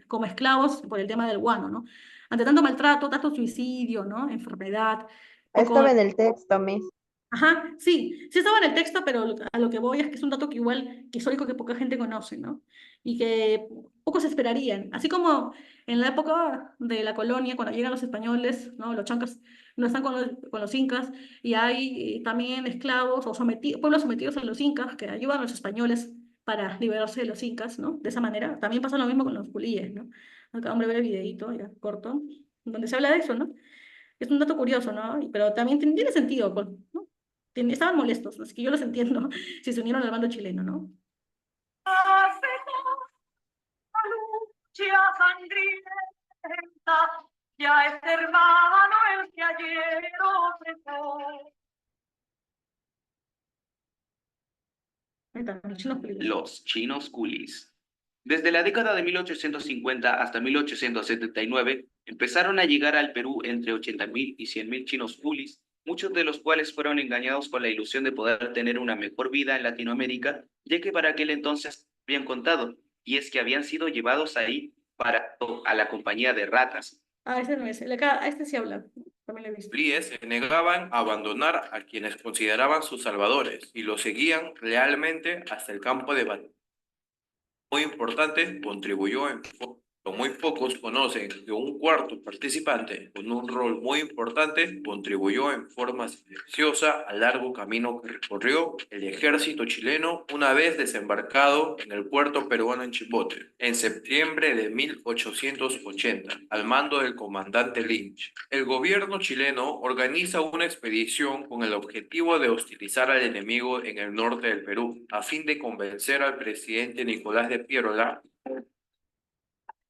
como esclavos por el tema del guano, ¿no? Ante tanto maltrato, tanto suicidio, ¿no? Enfermedad, poco. Estaba en el texto, Miss. Ajá, sí, sí estaba en el texto, pero a lo que voy es que es un dato que igual, que histórico que poca gente conoce, ¿no? Y que pocos esperarían. Así como en la época de la colonia, cuando llegan los españoles, ¿no? Los chancas no están con los incas, y hay también esclavos o pueblos sometidos a los incas que ayudan a los españoles para liberarse de los incas, ¿no? De esa manera. También pasa lo mismo con los culíes, ¿no? Acá un breve videíto, ya, corto, donde se habla de eso, ¿no? Es un dato curioso, ¿no? Pero también tiene sentido, ¿no? Estaban molestos, así que yo los entiendo, si se unieron al bando chileno, ¿no? Ya es hermano el que ayer ofreció. Ahí están, los chinos culiados. Los chinos coolies. Desde la década de 1850 hasta 1879, empezaron a llegar al Perú entre 80.000 y 100.000 chinos coolies, muchos de los cuales fueron engañados con la ilusión de poder tener una mejor vida en Latinoamérica, ya que para aquel entonces habían contado, y es que habían sido llevados ahí a la compañía de ratas. Ah, ese no es, el acá, este sí habla, también lo he visto. Coolíes se negaban a abandonar a quienes consideraban sus salvadores y los seguían lealmente hasta el campo de batalla. Muy importante, contribuyó pero muy pocos conocen que un cuarto participante con un rol muy importante contribuyó en forma silenciosa al largo camino que recorrió el ejército chileno una vez desembarcado en el puerto peruano en Chimbote, en septiembre de 1880, al mando del comandante Lynch. El gobierno chileno organiza una expedición con el objetivo de hostilizar al enemigo en el norte del Perú, a fin de convencer al presidente Nicolás de Piérola.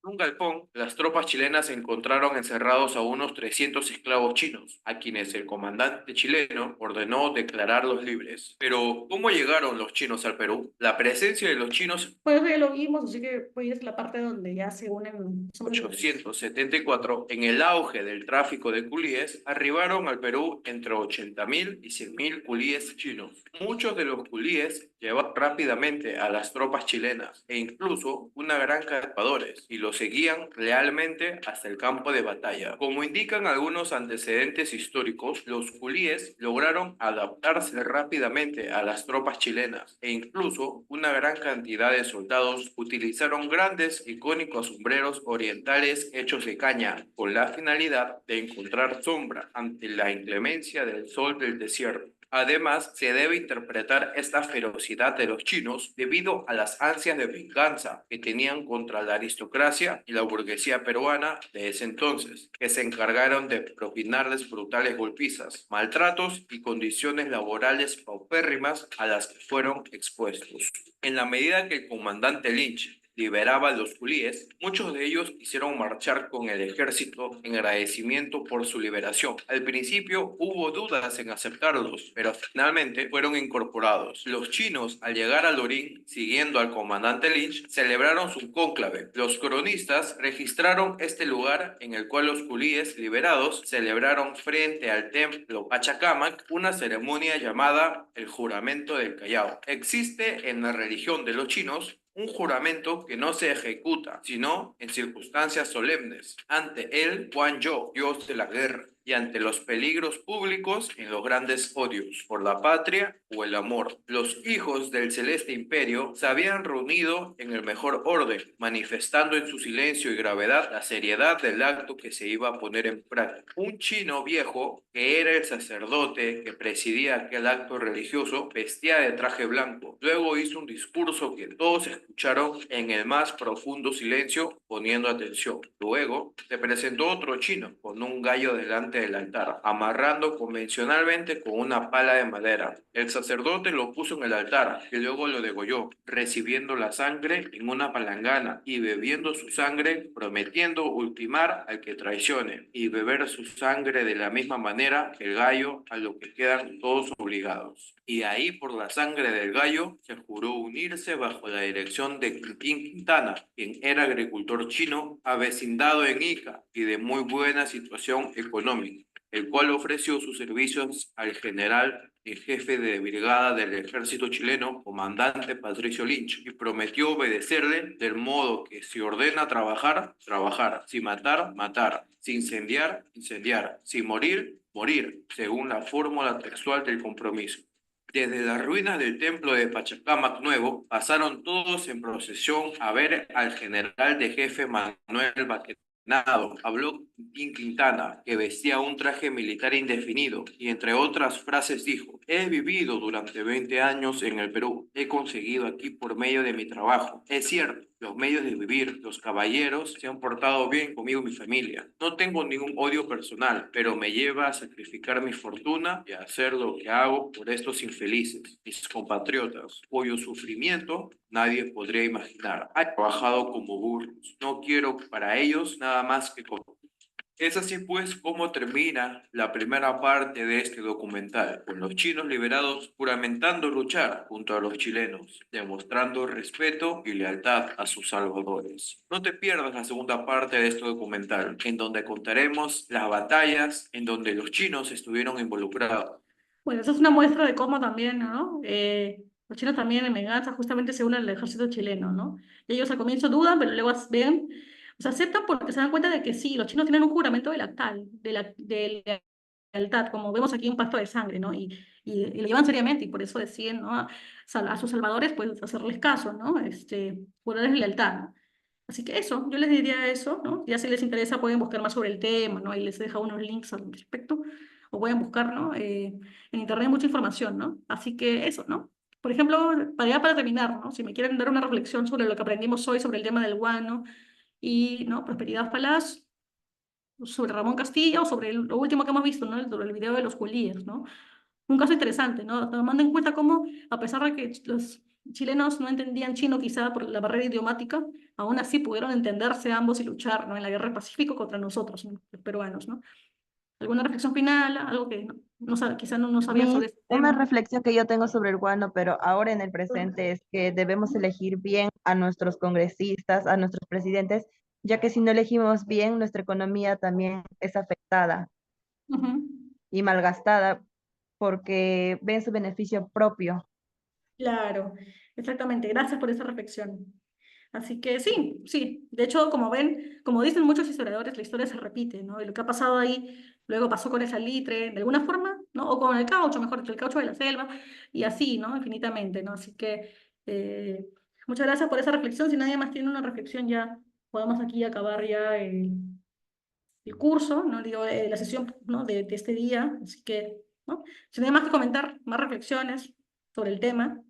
En un galpón, las tropas chilenas encontraron encerrados a unos 300 esclavos chinos, a quienes el comandante chileno ordenó declararlos libres. Pero, ¿cómo llegaron los chinos al Perú? La presencia de los chinos Pues eso ya lo vimos, así que pues es la parte donde ya se unen. 1874, en el auge del tráfico de culíes, arribaron al Perú entre 80.000 y 100.000 culíes chinos. Muchos de los culíes llevaron rápidamente a las tropas chilenas e incluso una gran cantidad de espadores, y los seguían lealmente hasta el campo de batalla. Como indican algunos antecedentes históricos, los culíes lograron adaptarse rápidamente a las tropas chilenas e incluso una gran cantidad de soldados utilizaron grandes icónicos sombreros orientales hechos de caña con la finalidad de encontrar sombra ante la inclemencia del sol del desierto. Además, se debe interpretar esta ferocidad de los chinos debido a las ansias de venganza que tenían contra la aristocracia y la burguesía peruana de ese entonces, que se encargaron de propinarles brutales golpizas, maltratos y condiciones laborales paupérrimas a las que fueron expuestos. En la medida que el comandante Lynch liberaba a los culíes, muchos de ellos hicieron marchar con el ejército en agradecimiento por su liberación. Al principio hubo dudas en aceptarlos, pero finalmente fueron incorporados. Los chinos, al llegar a Lorín, siguiendo al comandante Lynch, celebraron su cónclave. Los cronistas registraron este lugar en el cual los culíes liberados celebraron frente al templo Pachacamac una ceremonia llamada el juramento del Callao. Existe en la religión de los chinos un juramento que no se ejecuta, sino en circunstancias solemnes, ante el Guanyo, dios de la guerra, y ante los peligros públicos en los grandes odios, por la patria o el amor. Los hijos del Celeste Imperio se habían reunido en el mejor orden, manifestando en su silencio y gravedad la seriedad del acto que se iba a poner en práctica. Un chino viejo, que era el sacerdote que presidía aquel acto religioso, vestía de traje blanco. Luego hizo un discurso que todos escucharon en el más profundo silencio, poniendo atención. Luego se presentó otro chino con un gallo delante del altar, amarrando convencionalmente con una pala de madera. El sacerdote lo puso en el altar y luego lo degolló, recibiendo la sangre en una palangana y bebiendo su sangre, prometiendo ultimar al que traicione y beber su sangre de la misma manera que el gallo, a lo que quedan todos obligados. Y ahí, por la sangre del gallo, se juró unirse bajo la dirección de Quintín Quintana, quien era agricultor chino, avecindado en Ica y de muy buena situación económica. el cual ofreció sus servicios al general en jefe de brigada del ejército chileno, comandante Patricio Lynch, y prometió obedecerle del modo que si ordena trabajar, trabajar, si matar, matar, si incendiar, incendiar, si morir, morir, según la fórmula textual del compromiso. Desde las ruinas del templo de Pachacámac Nuevo, pasaron todos en procesión a ver al general de jefe Manuel Baquenado. Habló Quintín Quintana, que vestía un traje militar indefinido, y entre otras frases dijo: he vivido durante 20 años en el Perú, he conseguido aquí por medio de mi trabajo. Es cierto, los medios de vivir, los caballeros se han portado bien conmigo y mi familia. No tengo ningún odio personal, pero me lleva a sacrificar mi fortuna y a hacer lo que hago por estos infelices, mis compatriotas, cuyo sufrimiento nadie podría imaginar. Han trabajado como burros. No quiero para ellos nada más que con... Es así pues como termina la primera parte de este documental, con los chinos liberados juramentando luchar junto a los chilenos, demostrando respeto y lealtad a sus salvadores. No te pierdas la segunda parte de este documental, en donde contaremos las batallas en donde los chinos estuvieron involucrados. Bueno, esa es una muestra de cómo también, ¿no? Los chinos también en venganza justamente se unen al ejército chileno, ¿no? Y ellos al comienzo dudan, pero luego ven, o sea, aceptan porque se dan cuenta de que sí, los chinos tienen un juramento de de lealtad, como vemos aquí un pacto de sangre, ¿no? Y lo llevan seriamente y por eso deciden, ¿no? A sus salvadores, pues, hacerles caso, ¿no? Jurarles lealtad, ¿no? Así que eso, yo les diría eso, ¿no? Ya si les interesa pueden buscar más sobre el tema, ¿no? Ahí les dejo unos links al respecto, o pueden buscar, ¿no? En internet mucha información, ¿no? Así que eso, ¿no? Por ejemplo, para terminar, ¿no? Si me quieren dar una reflexión sobre lo que aprendimos hoy sobre el tema del guano y, ¿no? Prosperidad Falaz, sobre Ramón Castilla o sobre lo último que hemos visto, ¿no? Sobre el video de los culíes, ¿no? Un caso interesante, ¿no? Tomando en cuenta cómo, a pesar de que los chilenos no entendían chino quizá por la barrera idiomática, aún así pudieron entenderse ambos y luchar, ¿no? En la guerra del Pacífico contra nosotros, ¿no? Los peruanos, ¿no? ¿Alguna reflexión final? Algo que quizá no sabían sobre este Una tema. reflexión que yo tengo sobre el guano, pero ahora en el presente, es que debemos elegir bien a nuestros congresistas, a nuestros presidentes, ya que si no elegimos bien, nuestra economía también es afectada Ujú. y malgastada porque ven su beneficio propio. Claro, exactamente. Gracias por esa reflexión. Así que sí, sí. De hecho, como ven, como dicen muchos historiadores, la historia se repite, ¿no? Y lo que ha pasado ahí, luego pasó con el salitre, de alguna forma, ¿no? O con el caucho, mejor dicho, el caucho de la selva, y así, ¿no? Infinitamente, ¿no? Así que eh, muchas gracias por esa reflexión. Si nadie más tiene una reflexión, ya podemos aquí acabar ya el curso, ¿no? Digo, la sesión, ¿no? de este día. Así que, ¿no? Si no hay más que comentar, más reflexiones sobre el tema,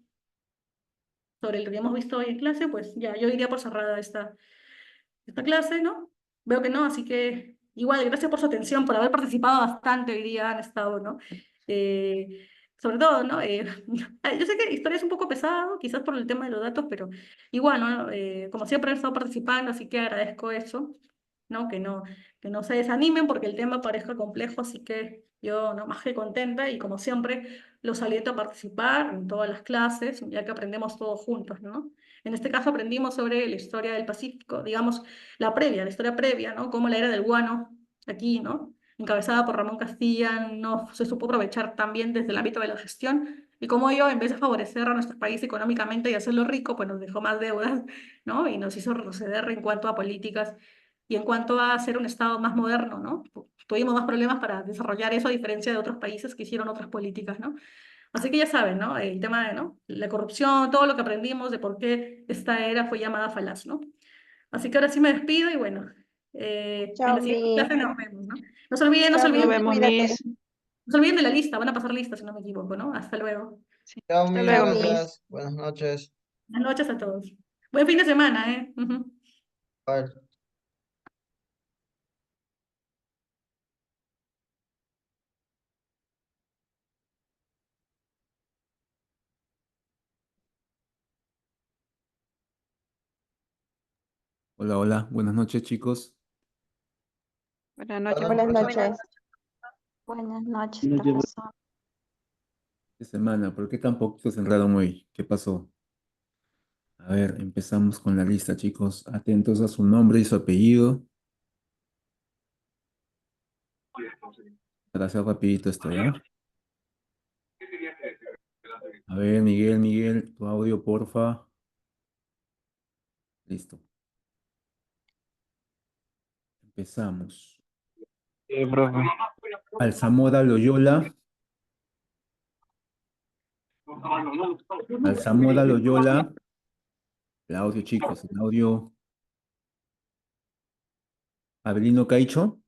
sobre lo que hemos visto hoy en clase, pues ya, yo diría por cerrada esta clase, ¿no? Veo que no, así que igual, gracias por su atención, por haber participado bastante hoy día, han estado, ¿no? Sobre todo, ¿no? Yo sé que historia es un poco pesado, quizás por el tema de los datos, pero igual, ¿no? Como siempre han estado participando, así que agradezco eso, ¿no? Que no se desanimen porque el tema parezca complejo, así que yo, ¿no? Más que contenta y como siempre los aliento a participar en todas las clases, ya que aprendemos todos juntos, ¿no? En este caso aprendimos sobre la historia del Pacífico, digamos, la historia previa, ¿no? Cómo la era del guano aquí, ¿no? Encabezada por Ramón Castilla, no se supo aprovechar también desde el ámbito de la gestión y cómo ello, en vez de favorecer a nuestro país económicamente y hacerlo rico, pues nos dejó más deudas, ¿no? Y nos hizo retroceder en cuanto a políticas y en cuanto a ser un Estado más moderno, ¿no? Tuvimos más problemas para desarrollar eso a diferencia de otros países que hicieron otras políticas, ¿no? Así que ya saben, ¿no? El tema de, ¿no? La corrupción, todo lo que aprendimos de por qué esta era fue llamada falaz, ¿no? Así que ahora sí me despido y bueno, en Chao, la siguiente Miss. clase nos vemos, ¿no? No se Chao, Nos olviden, Miss. vemos, Cuídate. Miss. no se olviden de la lista, van a pasar lista si no me equivoco, ¿no? Hasta luego. Sí. Chao, Hasta mis Chao, luego, Miss. Miss. gracias. Buenas noches. Buenas noches a todos. Buen fin de semana, ¿eh? Ujú. Bye. Hola, hola, buenas noches, chicos. Buenas noches, Buenas Buenas profesor. noches. Buenas noches, Buenas noches. profesor. ¿Qué semana? ¿Por qué tan poquitos entraron hoy? ¿Qué pasó? A ver, empezamos con la lista, chicos. Atentos a su nombre y su apellido. Para hacer rapidito esto, ¿ya? A ver, Miguel, tu audio, porfa. Listo. Empezamos. Profe. Alzamora Loyola. Alzamora Loyola. El audio, chicos, el audio. Abelino Caicho.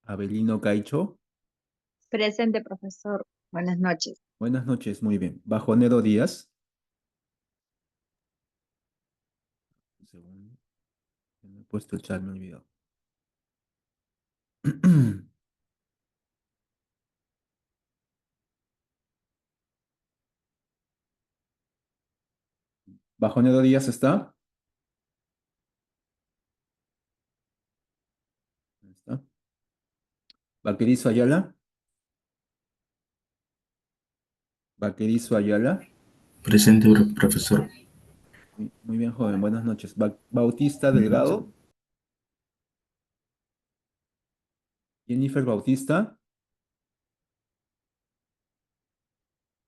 Abelino Caicho. Presente, profesor. Buenas noches. Buenas noches, muy bien. Bajonero Díaz. Un segundo. No he puesto el chat, me he olvidado. Bajonero Díaz está. Ahí está. Vaquerizo Ayala. Vaquerizo Ayala. Presente, profesor. Muy bien, joven. Buenas noches. Bautista Delgado. Jennifer Bautista.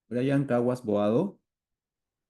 Brian Caguas Boado.